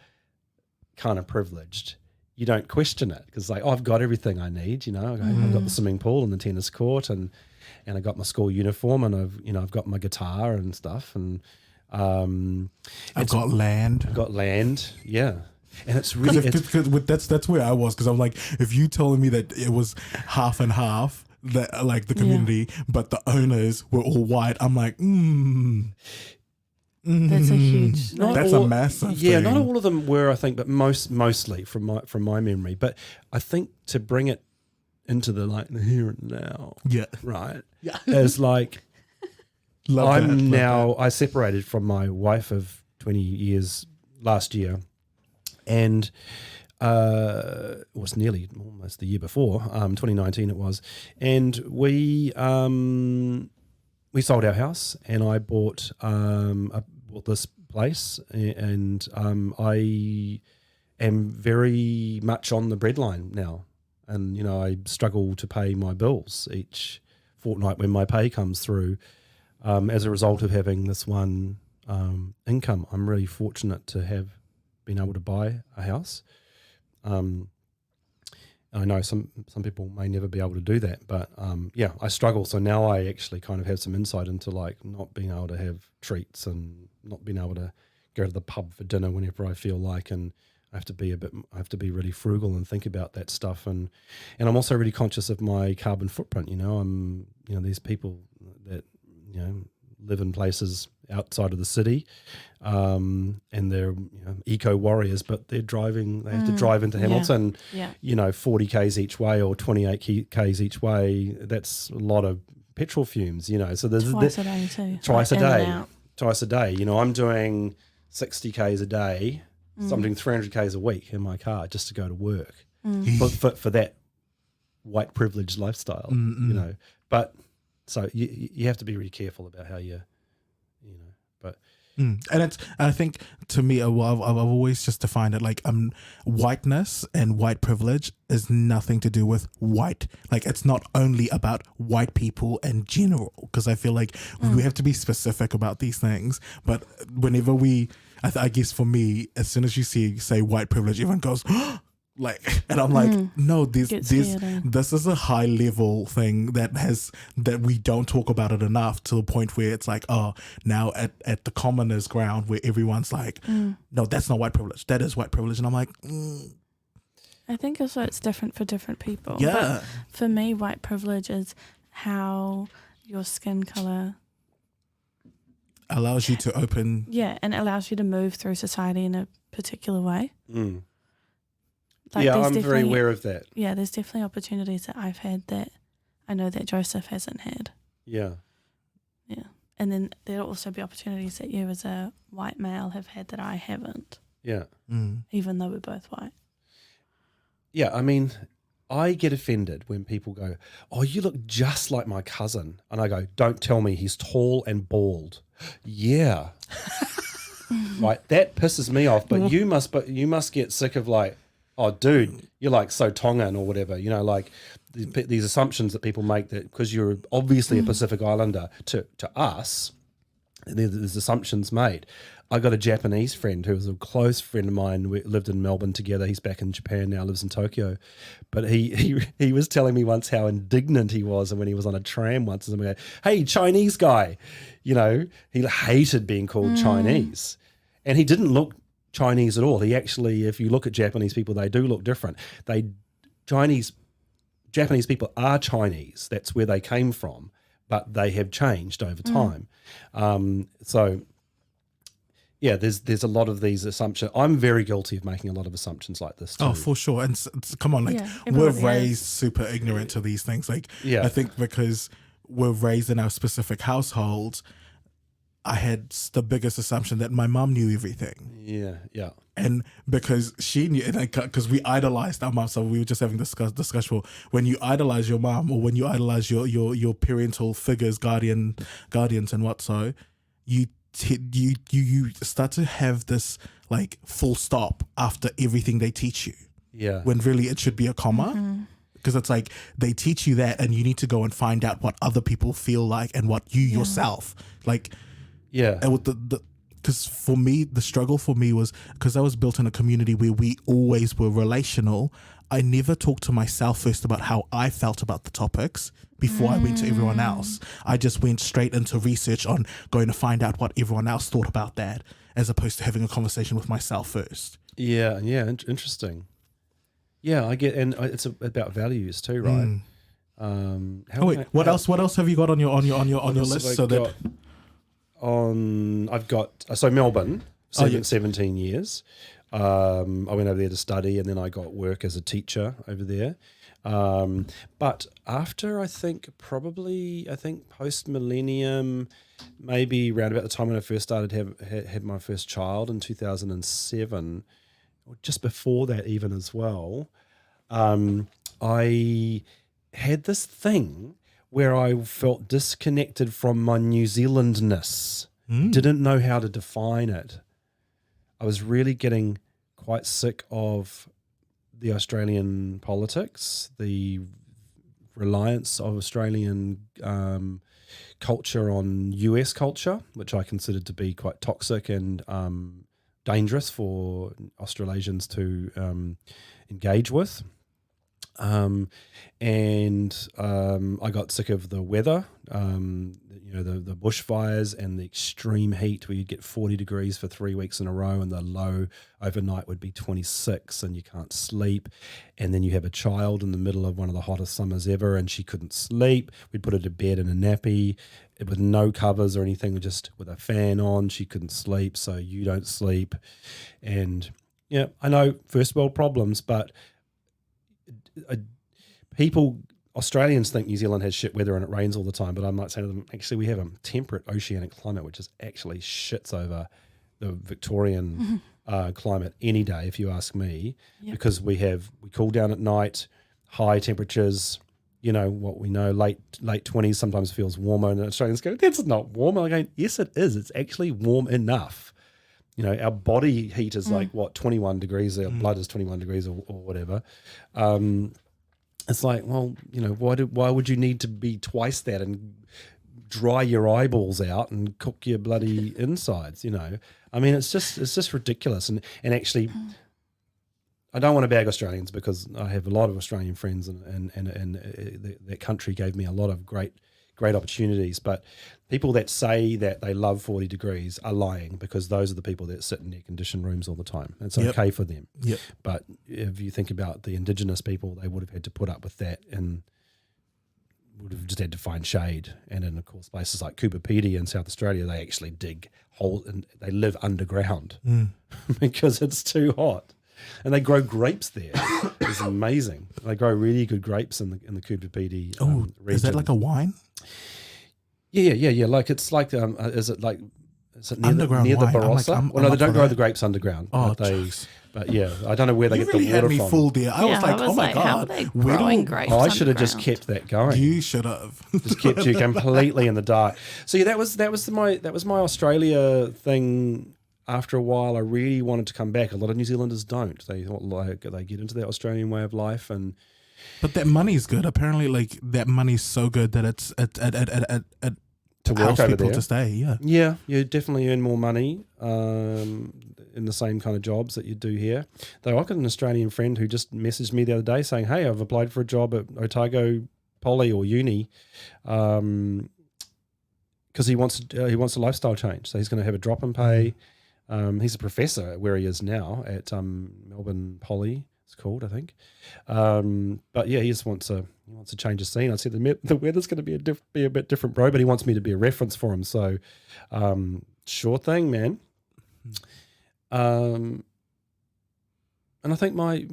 kind of privileged, you don't question it, because I've got everything I need. I've got the swimming pool and the tennis court, and I got my school uniform, and I've got my guitar and stuff, and I've got land. Yeah. And it's really that's where I was, because I'm like, if you told me that it was half and half, that like the community, but the owners were all white, I'm like, that's a huge. That's a massive. Yeah, thing. not all of them were, I think, but mostly from my memory. But I think to bring it into the here and now, right, is like. I separated from my wife of 20 years last year, and it was nearly almost the year before, 2019 it was, and we sold our house, and I bought this place, and I am very much on the breadline now, and I struggle to pay my bills each fortnight when my pay comes through. As a result of having this one income. I'm really fortunate to have been able to buy a house. I know some people may never be able to do that, but I struggle. So now I actually kind of have some insight into not being able to have treats and not being able to go to the pub for dinner whenever I feel like, and I have to be really frugal and think about that stuff. And I'm also really conscious of my carbon footprint. These people that live in places outside of the city, and they're eco warriors, but they have to drive into Hamilton, 40 k's each way or 28 k's each way. That's a lot of petrol fumes, so there's twice a day too. Twice a day. I'm doing 60 k's a day, so I'm doing 300 k's a week in my car just to go to work, for that white privileged lifestyle, but. So you have to be really careful about how but. And I think to me, I've always just defined it like whiteness and white privilege is nothing to do with white. Like it's not only about white people in general, because I feel like we have to be specific about these things. But whenever I guess for me, as soon as you say white privilege, everyone goes, and I'm like, no, this is a high level thing that we don't talk about it enough, to the point where it's like, oh, now at the commoners ground where everyone's like, no, that's not white privilege, that is white privilege, and I'm like, I think also it's different for different people. Yeah. But for me, white privilege is how your skin color allows you to open. Yeah, and it allows you to move through society in a particular way. Mm. Like, Yeah, there's I'm very definitely- aware of that. Yeah, there's definitely opportunities that I've had that I know that Joseph hasn't had. Yeah. Yeah. And then there'll also be opportunities that you as a white male have had that I haven't, Yeah. even though we're both white. Yeah, I mean, I get offended when people go, "Oh, you look just like my cousin." And I go, "Don't tell me he's tall and bald." Yeah. Right, that pisses me off, but you must get sick of like, "Oh, dude, you're like so Tongan or whatever." You know, like these assumptions that people make that because you're obviously a Pacific Islander to us, there's assumptions made. I got a Japanese friend who was a close friend of mine. We lived in Melbourne together. He's back in Japan now, lives in Tokyo. But he was telling me once how indignant he was when he was on a tram once. And we go, "Hey, Chinese guy." You know, he hated being called Chinese. And he didn't look Chinese at all. He actually, if you look at Japanese people, they do look different. Japanese people are Chinese. That's where they came from. But they have changed over time. So... yeah, there's a lot of these assumptions. I'm very guilty of making a lot of assumptions like this too. Oh, for sure. And come on, like Yeah, we're everybody raised is. super ignorant to these things. Like, Yeah. I think because we're raised in our specific household, I had the biggest assumption that my mum knew everything. Yeah. And because she knew, because we idolized our mom, so we were just having this discussion. When you idolize your mom, or when you idolize your parental figures, guardians, and what so, you start to have this like full stop after everything they teach you. Yeah. When really it should be a comma. Because it's like they teach you that, and you need to go and find out what other people feel like and what you yourself like. Yeah. And with because for me, the struggle for me was because I was built in a community where we always were relational. I never talked to myself first about how I felt about the topics before I went to everyone else. I just went straight into research on going to find out what everyone else thought about that, as opposed to having a conversation with myself first. Yeah. Interesting. Yeah, I get, and it's about values too, right? What else? What else have you got on your list? So that I've got Melbourne, Oh, yeah. 17 years. I went over there to study, and then I got work as a teacher over there. But after I think post millennium, maybe around about the time when I first started had my first child in 2007, or just before that even as well, I had this thing where I felt disconnected from my New Zealandness. Didn't know how to define it. I was really getting quite sick of the Australian politics, the reliance of Australian culture on US culture, which I considered to be quite toxic and dangerous for Australasians to engage with. I got sick of the weather, the bushfires and the extreme heat where you get 40 degrees for 3 weeks in a row, and the low overnight would be 26 and you can't sleep. And then you have a child in the middle of one of the hottest summers ever and she couldn't sleep. We'd put her to bed in a nappy with no covers or anything, just with a fan on. She couldn't sleep, so you don't sleep. And yeah, I know first world problems, but Australians think New Zealand has shit weather and it rains all the time, but I might say to them, actually, we have a temperate oceanic climate, which is actually shits over the Victorian climate any day, if you ask me, because we cool down at night, high temperatures, what we know, late 20s sometimes feels warmer, and Australians go, that's not warm. I'm going, yes, it is. It's actually warm enough. Our body heat is 21 degrees, our blood is 21 degrees or whatever. It's like, well, why would you need to be twice that and dry your eyeballs out and cook your bloody insides? I mean, it's just ridiculous. And actually, I don't want to bag Australians because I have a lot of Australian friends, and that country gave me a lot of great opportunities. But people that say that they love 40 degrees are lying, because those are the people that sit in air-conditioned rooms all the time. It's okay for them. Yep. But if you think about the Indigenous people, they would have had to put up with that, and would have just had to find shade. And in, of course, places like Kupapedi in South Australia, they actually dig holes and they live underground because it's too hot. And they grow grapes there. It's amazing. They grow really good grapes in the Kupapedi region. Is that like a wine? Yeah. Like it's like is it near Underground the wine. Barossa? Well, no, they don't grow the grapes underground. But yeah, I don't know where they You get really the water had me from. fooled there. I was like, oh my how god, are they where growing do- grapes? I should have just underground? kept that going. You should have. Just kept you completely in the dark. So yeah, that was my Australia thing. After a while, I really wanted to come back. A lot of New Zealanders don't. They they get into that Australian way of life, and But that money's good. Apparently, like that money's so good that it to work allows over people there to stay. Yeah. Yeah, you definitely earn more money in the same kind of jobs that you do here. Though I've got an Australian friend who just messaged me the other day saying, "Hey, I've applied for a job at Otago Poly or Uni, because he wants a lifestyle change. So he's going to have a drop in pay. He's a professor where he is now at Melbourne Poly. It's called, I think. But yeah, he just wants a change of scene. I said the weather's going to be a bit different, bro. But he wants me to be a reference for him. So sure thing, man. And I think my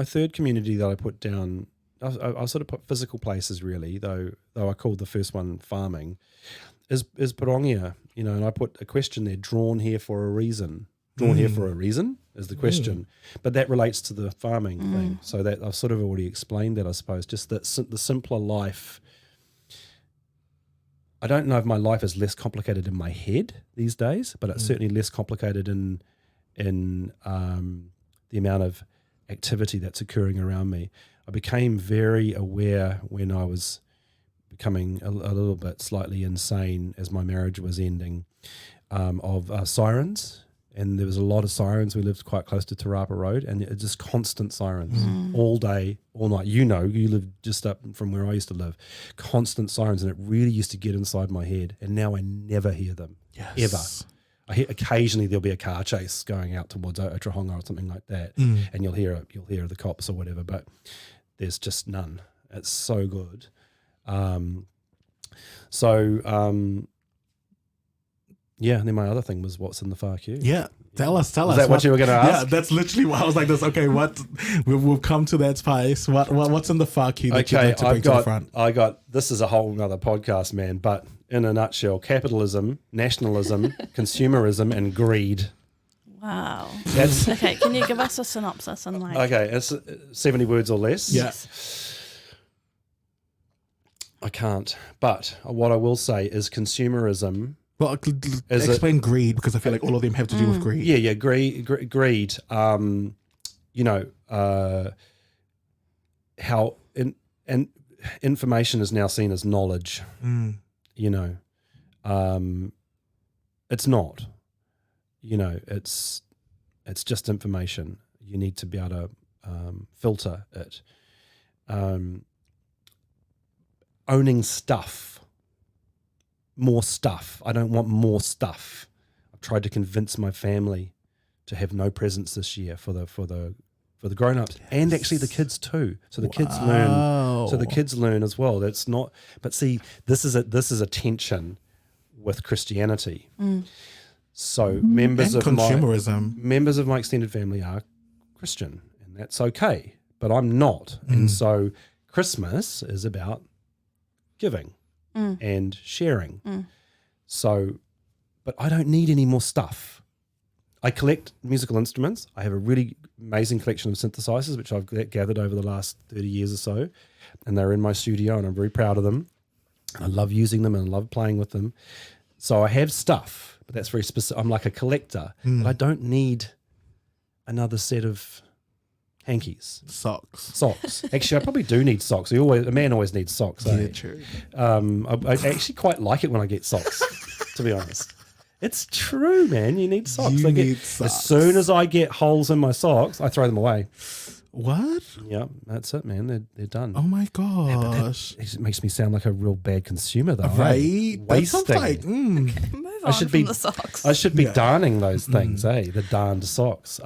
third community that I put down, I sort of put physical places really, though I called the first one farming, is Pirongia, and I put a question there, drawn here for a reason. Drawn here for a reason is the question, but that relates to the farming thing. So that I've sort of already explained that, I suppose. Just that the simpler life. I don't know if my life is less complicated in my head these days, but it's certainly less complicated in the amount of activity that's occurring around me. I became very aware when I was becoming a little bit slightly insane as my marriage was ending, of sirens. And there was a lot of sirens. We lived quite close to Te Rapa Road, and it just constant sirens all day, all night. You live just up from where I used to live. Constant sirens, and it really used to get inside my head. And now I never hear them, ever. I hear occasionally there'll be a car chase going out towards Otrahonga or something like that, and you'll hear the cops or whatever, but there's just none. It's so good. Yeah, and then my other thing was what's in the far queue. Yeah, tell us. Is that what you were going to ask? Yeah, that's literally what I was like. This. Okay, what we'll come to that space. What's in the far queue that you'd like to bring to the front? This is a whole other podcast, man. But in a nutshell, capitalism, nationalism, consumerism, and greed. Wow. That's Okay, can you give us a synopsis and okay. It's 70 words or less. Yeah. I can't. But what I will say is consumerism. Well, explain greed, because I feel like all of them have to do with greed. Yeah, greed. How information is now seen as knowledge. It's not. It's just information. You need to be able to filter it. Owning stuff. More stuff. I don't want more stuff. I've tried to convince my family to have no presents this year for the grown-ups and actually the kids too. So the kids learn. So the kids learn as well. That's not. But see, this is a tension with Christianity. So members And of consumerism. members of my extended family are Christian, and that's okay. But I'm not, and so Christmas is about giving. And sharing. So, but I don't need any more stuff. I collect musical instruments. I have a really amazing collection of synthesizers, which I've gathered over the last 30 years or so. And they're in my studio, and I'm very proud of them. I love using them and I love playing with them. So I have stuff, but that's very specific. I'm like a collector, but I don't need another set of hankies. Socks. Actually, I probably do need socks. A man always needs socks. Yeah, true. I actually quite like it when I get socks, to be honest. It's true, man. You need socks. You need socks. As soon as I get holes in my socks, I throw them away. What? Yeah, that's it, man. They're done. Oh my gosh. It makes me sound like a real bad consumer, though. Right? That sounds Wasting. like, move I should be the socks. I should be Yeah. darning those things, the darned socks.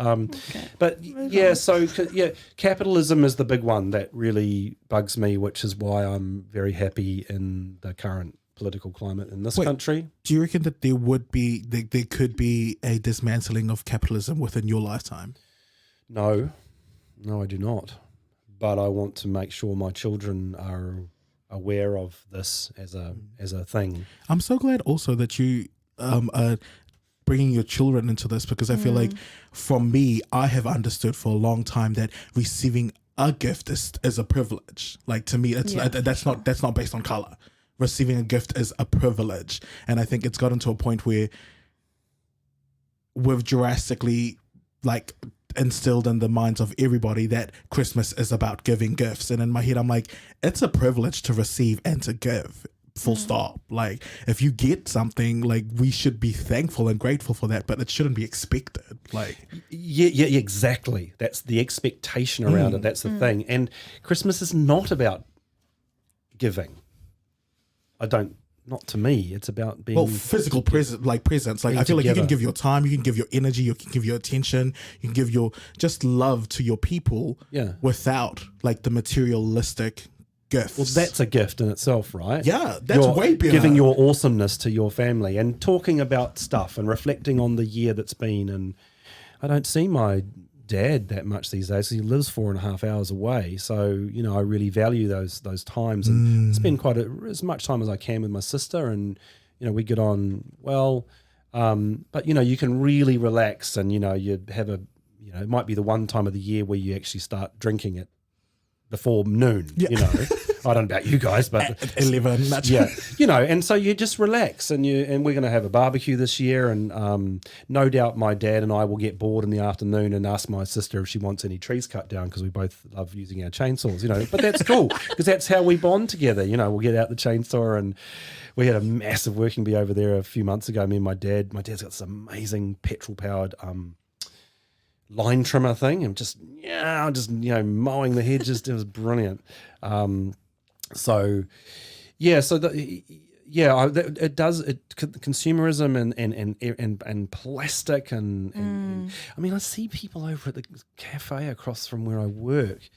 But yeah, so yeah, capitalism is the big one that really bugs me, which is why I'm very happy in the current political climate in this country. Do you reckon that there could be a dismantling of capitalism within your lifetime? No, I do not. But I want to make sure my children are aware of this as a thing. I'm so glad also that you are bringing your children into this, because I feel like from me, I have understood for a long time that receiving a gift is a privilege. Like, to me, that's not based on color. Receiving a gift is a privilege, and I think it's gotten to a point where we've drastically like instilled in the minds of everybody that Christmas is about giving gifts. And in my head, I'm like, it's a privilege to receive and to give. Full stop. Like, if you get something, like, we should be thankful and grateful for that, but it shouldn't be expected. Like, yeah, exactly. That's the expectation around it. That's the thing. And Christmas is not about giving. Not to me. It's about being physical presence. Like, I feel like you can give your time, you can give your energy, you can give your attention, you can give your just love to your people. Yeah. Without like the materialistic gifts. Well, that's a gift in itself, right? Yeah, that's way bigger. Giving your awesomeness to your family and talking about stuff and reflecting on the year that's been. And I don't see my dad that much these days. He lives 4.5 hours away, so I really value those times and spend as much time as I can with my sister, and we get on well. But you can really relax, and you have it might be the one time of the year where you actually start drinking it before noon. I don't know about you guys, but at 11. And so you just relax, and we're going to have a barbecue this year, and no doubt my dad and I will get bored in the afternoon and ask my sister if she wants any trees cut down, because we both love using our chainsaws, but that's cool because that's how we bond together. We'll get out the chainsaw, and we had a massive working bee over there a few months ago. Me and my dad's got this amazing petrol powered line trimmer thing, and just mowing the hedges. It was brilliant. It does. Consumerism and plastic and I mean, I see people over at the cafe across from where I work.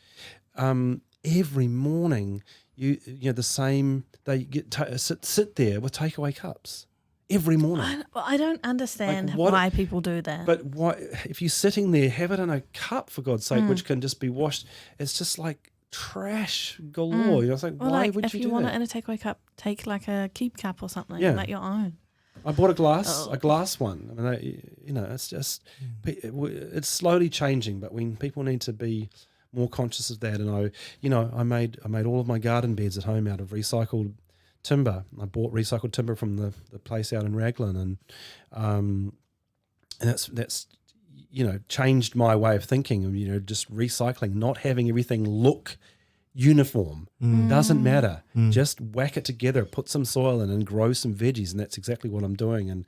Every morning, the same. They get sit there with takeaway cups every morning. I don't understand why people do that. But why, if you're sitting there, have it in a cup, for God's sake, which can just be washed. It's just like trash galore. It's like, why would you do that? If you want it in a takeaway cup, take like a keep cup or something, like your own. I bought a glass one. I mean, it's just, it's slowly changing, but people need to be more conscious of that. And I made all of my garden beds at home out of recycled timber. I bought recycled timber from the place out in Raglan, and that's changed my way of thinking of just recycling, not having everything look uniform. Doesn't matter. Just whack it together, put some soil in, and grow some veggies, and that's exactly what I'm doing. And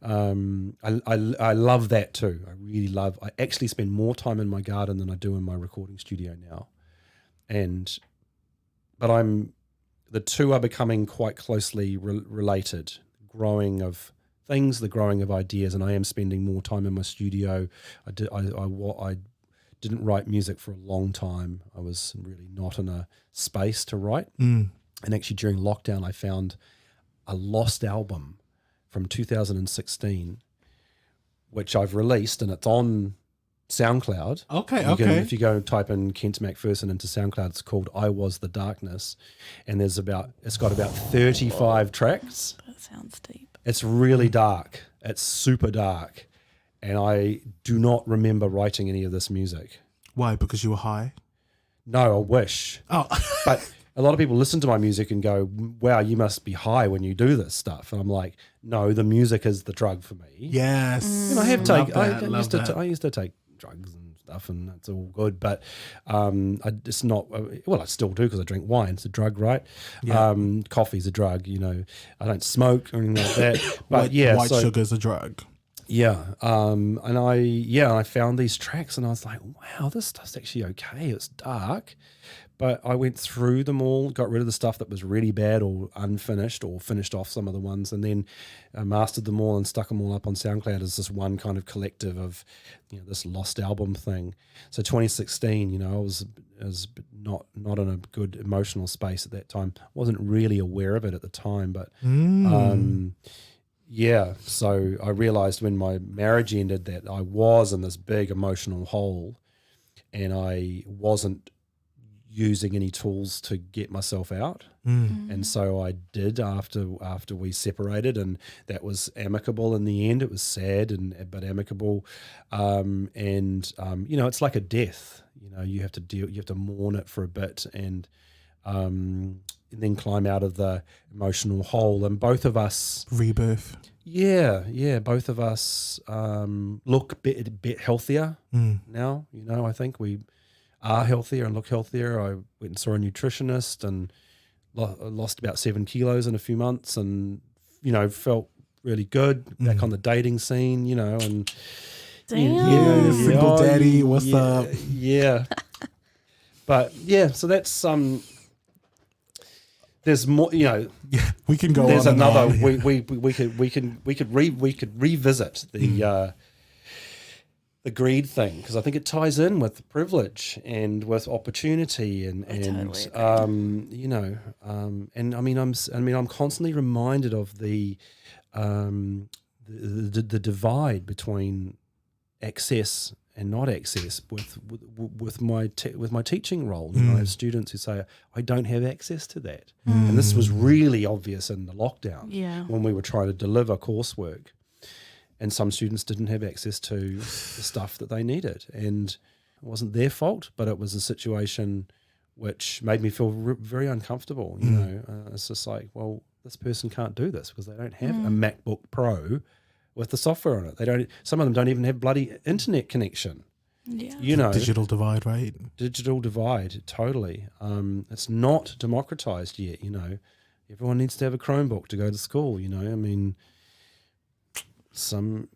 I love that too. I actually spend more time in my garden than I do in my recording studio now. But the two are becoming quite closely related. Growing of things, the growing of ideas, and I am spending more time in my studio. I didn't write music for a long time. I was really not in a space to write. And actually during lockdown, I found a lost album from 2016, which I've released, and it's on SoundCloud. Okay. If you go and type in Kent Macpherson into SoundCloud, it's called I Was the Darkness, and it's got about 35 tracks. That sounds deep. It's really dark. It's super dark, and I do not remember writing any of this music. Why? Because you were high? No, I wish. Oh. But a lot of people listen to my music and go, wow, you must be high when you do this stuff. And I'm like, no, the music is the drug for me. Yes. I used to take drugs and stuff, and that's all good. But it's not. Well, I still do because I drink wine. It's a drug, right? Yeah. Coffee's a drug. I don't smoke or anything like that. But white sugar's a drug. I found these tracks and I was like, wow, this stuff's actually okay. It's dark. But I went through them all, got rid of the stuff that was really bad or unfinished, or finished off some of the ones, and then mastered them all and stuck them all up on SoundCloud as this one kind of collective of, this lost album thing. So 2016, I was not in a good emotional space at that time. Wasn't really aware of it at the time, but so I realized when my marriage ended that I was in this big emotional hole, and I wasn't using any tools to get myself out. And so I did after we separated, and that was amicable in the end. It was sad but amicable. It's like a death. You have to mourn it for a bit and then climb out of the emotional hole. And both of us rebirth. Yeah, both of us look a bit healthier now. I think we are healthier and look healthier. I went and saw a nutritionist and lost about 7 kilos in a few months, and felt really good. Back on the dating scene, and Damn. Single daddy, what's up? Yeah, but so that's there's more. We can go. There's on another. and on. We could revisit the greed thing, because I think it ties in with privilege and with opportunity and totally I'm constantly reminded of the divide between access and not access with my teaching role. I have students who say, I don't have access to that. And this was really obvious in the lockdown when we were trying to deliver coursework. And some students didn't have access to the stuff that they needed. And it wasn't their fault, but it was a situation which made me feel very uncomfortable. It's just like, well, this person can't do this because they don't have a MacBook Pro with the software on it. Some of them don't even have bloody internet connection. Yeah. Digital divide, right? Digital divide, totally. It's not democratized yet, Everyone needs to have a Chromebook to go to school, Some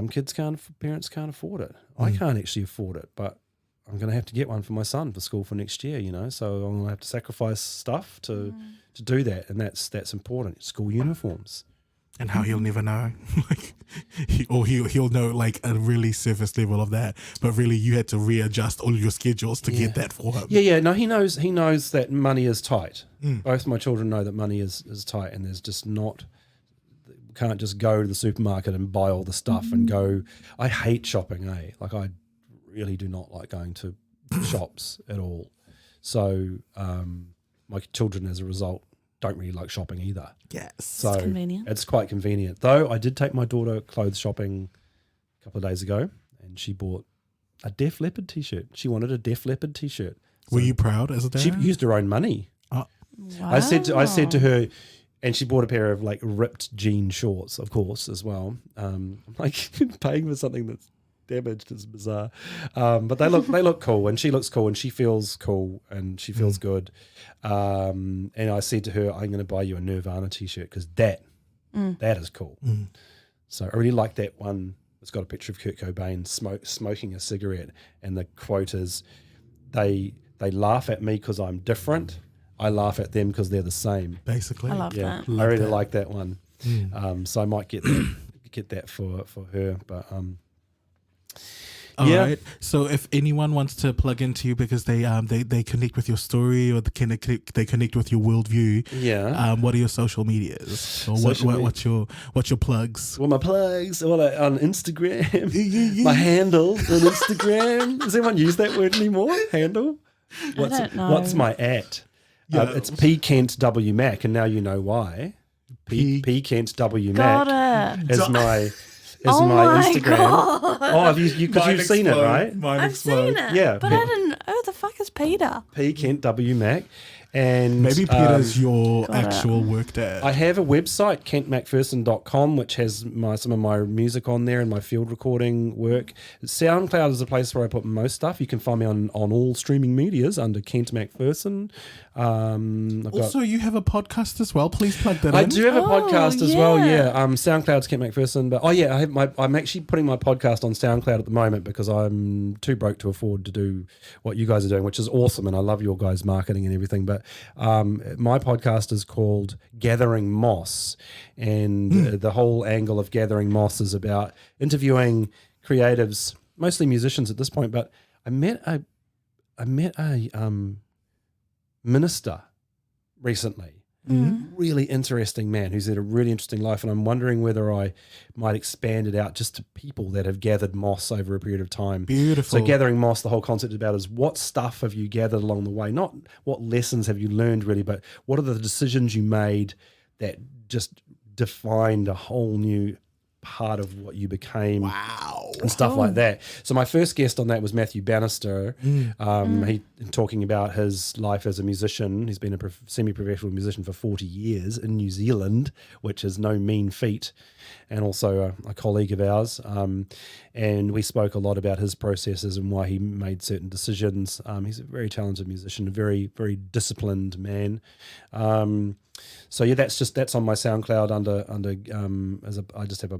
parents can't afford it. I can't actually afford it, but I'm going to have to get one for my son for school for next year, So I'm going to have to sacrifice stuff to do that, and that's important. School uniforms. And how he'll never know, he'll know like a really surface level of that, but really you had to readjust all your schedules to get that for him. Yeah. No, he knows that money is tight. Both my children know that money is tight, and there's just not. Can't just go to the supermarket and buy all the stuff and go. I hate shopping, Like I really do not like going to shops at all. So my children, as a result, don't really like shopping either. Yes. So it's convenient. It's quite convenient. Though I did take my daughter clothes shopping a couple of days ago, and she bought a Def Leppard t-shirt. She wanted a Def Leppard t-shirt. So were you proud as a dad? she used her own money. Wow. I said to her, and she bought a pair of like ripped jean shorts, of course, as well. I'm like, paying for something that's damaged is bizarre. But they look cool, and she looks cool, and she feels cool, and she feels good. And I said to her, I'm going to buy you a Nirvana t-shirt because that is cool. So I really like that one. It's got a picture of Kurt Cobain smoking a cigarette, and the quote is, they laugh at me because I'm different. I laugh at them because they're the same. Basically. I love that. I really like that one. So I might get that for her. But All right. So if anyone wants to plug into you because they connect with your story, or they connect with your worldview, what are your social medias? Or what's your plugs? Well, my plugs on Instagram. My handle on Instagram. Does anyone use that word anymore? Handle? I don't know. What's my @ it's P Kent W Mac, and now you know why. P Kent W Mac is my Instagram. God. Oh, because you've seen it, right? I've seen it. Yeah, but I didn't. Who the fuck is Peter? P Kent W Mac, and maybe Peter's your actual work dad. I have a website, kentmacpherson.com, which has some of my music on there and my field recording work. SoundCloud is a place where I put most stuff. You can find me on all streaming medias under Kent Macpherson. Also, you have a podcast as well. Please plug that I in. do have a podcast as well, yeah. SoundCloud's Kent Macpherson, but I'm actually putting my podcast on SoundCloud at the moment because I'm too broke to afford to do what you guys are doing, which is awesome, and I love your guys' marketing and everything. But my podcast is called Gathering Moss, and the whole angle of Gathering Moss is about interviewing creatives, mostly musicians at this point. But I met a minister recently. Really interesting man who's had a really interesting life, and I'm wondering whether I might expand it out just to people that have gathered moss over a period of time. Beautiful. So gathering moss, the whole concept about is what stuff have you gathered along the way, not what lessons have you learned really, but what are the decisions you made that just defined a whole new part of what you became. Wow. And stuff like that. So my first guest on that was Matthew Bannister. He talking about his life as a musician. He's been a semi-professional musician for 40 years in New Zealand, which is no mean feat, and also a colleague of ours. And we spoke a lot about his processes and why he made certain decisions. He's a very talented musician, a very, very disciplined man. So yeah, that's on my SoundCloud I just have a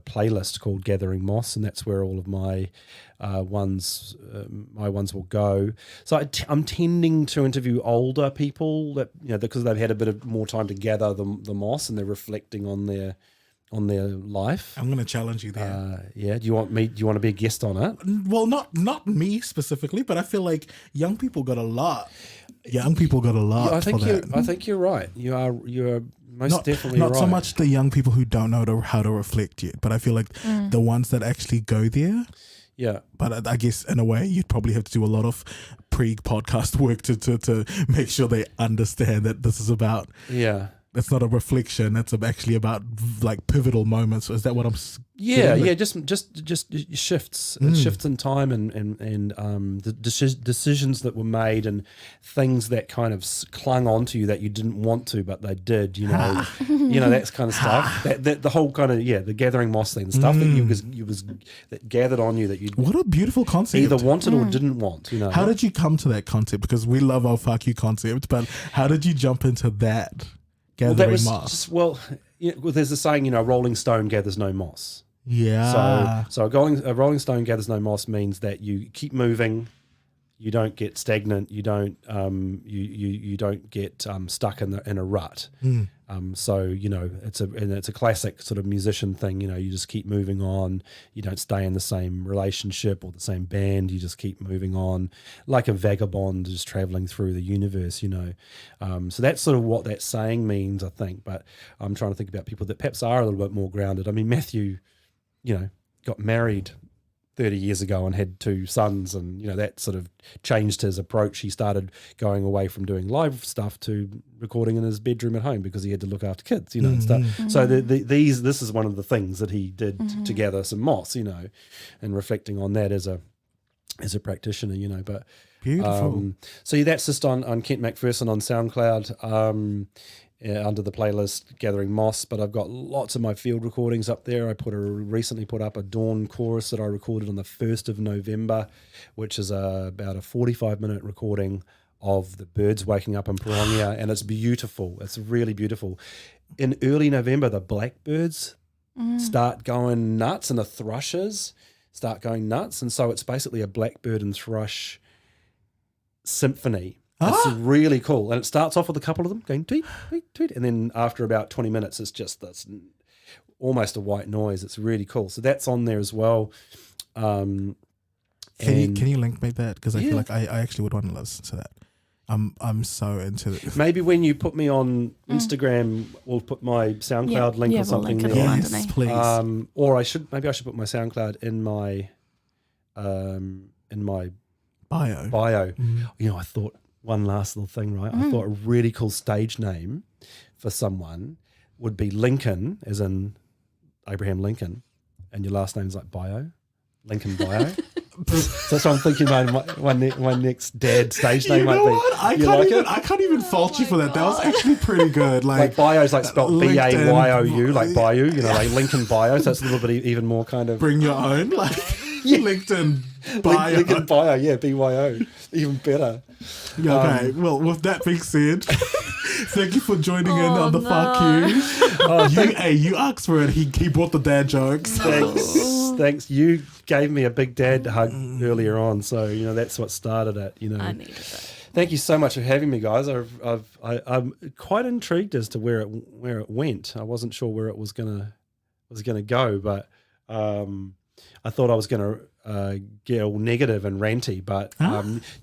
playlist called Gathering Moss, and that's where all of my ones will go. So I'm tending to interview older people that because they've had a bit of more time to gather the moss and they're reflecting on their life. I'm going to challenge you there. Yeah. Do you want to be a guest on it? Well, not me specifically, but I feel like young people got a lot. Young people got a lot. I think for that. I think you're right. You are most definitely not right. so much the young people who don't know how to reflect yet, but I feel like the ones that actually go there. Yeah. But I guess in a way you'd probably have to do a lot of pre-podcast work to make sure they understand that this is about. Yeah. It's not a reflection. It's actually about like pivotal moments. Is that what I'm? Just shifts. It shifts in time and the decisions that were made and things that kind of clung onto you that you didn't want to, but they did. That kind of stuff. That the whole kind of the gathering moss thing, the stuff that that gathered on you that you. What a beautiful concept. Either wanted or didn't want. How did you come to that concept? Because we love our fuck you concept, but how did you jump into that? Gathering moss. There's a saying, Rolling Stone gathers no moss. Yeah. So a rolling stone gathers no moss means that you keep moving, you don't get stagnant, you don't you don't get stuck in a rut. So it's a classic sort of musician thing. You just keep moving on. You don't stay in the same relationship or the same band. You just keep moving on, like a vagabond just traveling through the universe. So that's sort of what that saying means, I think. But I'm trying to think about people that perhaps are a little bit more grounded. I mean, Matthew, got married 30 years ago and had 2 sons, and that sort of changed his approach. He started going away from doing live stuff to recording in his bedroom at home because he had to look after kids, and stuff. So this is one of the things that he did to gather some moss, and reflecting on that as a practitioner, but beautiful. So that's just on Kent Macpherson on SoundCloud. Under the playlist Gathering Moss, but I've got lots of my field recordings up there. I recently put up a dawn chorus that I recorded on the 1st of November, which is about a 45-minute recording of the birds waking up in Pirongia, and it's beautiful. It's really beautiful. In early November, the blackbirds start going nuts, and the thrushes start going nuts, and so it's basically a blackbird and thrush symphony. It's really cool. And it starts off with a couple of them going tweet, tweet, tweet. And then after about 20 minutes, it's just this almost a white noise. It's really cool. So that's on there as well. Can you link me that? Because I feel like I actually would want to listen to that. I'm so into it. Maybe when you put me on Instagram, we'll put my SoundCloud link or something we'll there. Yes, please. Or I should put my SoundCloud in my bio. I thought one last little thing, right? I thought a really cool stage name for someone would be Lincoln, as in Abraham Lincoln, and your last name's like Bio, Lincoln Bio. So that's what I'm thinking. My next dad stage name might be. What? I can't even fault you for that. That was actually pretty good. Like Bio's like spelled B-A-Y-O-U, like Bayou. Like Lincoln Bio. So it's a little bit even more kind of bring your own, like LinkedIn Bio. Lincoln Bio, yeah, BYO, even better. Yeah, okay. Well, with that being said, thank you for joining in on the fuck you. You asked for it. He brought the dad jokes. Thanks. You gave me a big dad hug earlier on, so that's what started it. I needed it. Thank you so much for having me, guys. I'm quite intrigued as to where it went. I wasn't sure where it was gonna go, but I thought I was gonna get all negative and ranty. But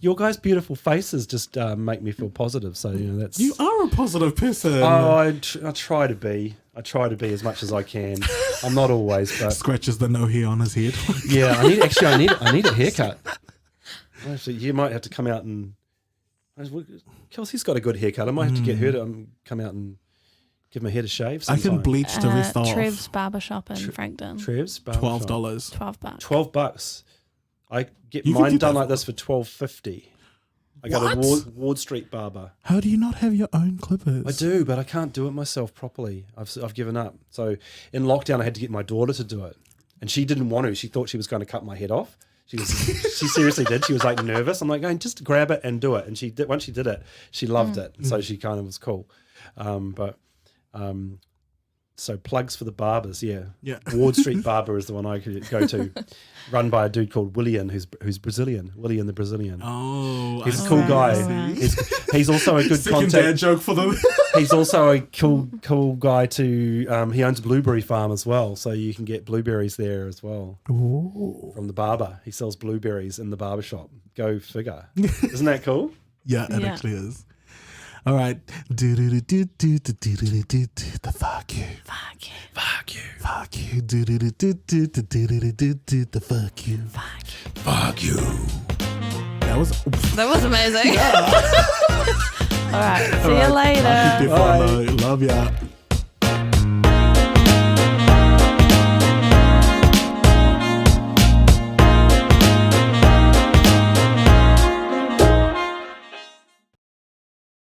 your guys' beautiful faces just make me feel positive. So that's You are a positive person. Oh, I try to be. I try to be as much as I can. I'm not always, but Scratches the no hair on his head. yeah, I need a haircut. Actually, you might have to come out and. Kelsey's got a good haircut. I might have to get her to come out and give my hair a shave sometime. I can bleach the rest off. Trev's Barbershop in Frankton. Trev's Barbershop. $12. $12. $12. I get You can mine get done that like this for $12.50. I got a Ward Street barber. How do you not have your own clippers? I do, but I can't do it myself properly. I've given up. So in lockdown, I had to get my daughter to do it, and she didn't want to. She thought she was going to cut my head off. She seriously did. She was like nervous. I'm like, going, just grab it and do it. And she did. Once she did it, she loved it. So she kind of was cool. So plugs for the barbers, yeah. Ward Street Barber is the one I could go to, run by a dude called William, who's Brazilian. William the Brazilian. Oh, he's a cool guy. He's also a good second contact. dad joke for them. He's also a cool guy to. He owns a blueberry farm as well, so you can get blueberries there as well. Ooh. From the barber, he sells blueberries in the barber shop. Go figure. Isn't that cool? Yeah, it actually is. All right. The fuck you. Fuck you. Fuck you. Fuck you. The fuck you. Fuck you. That was amazing. All right. See you later. Love ya.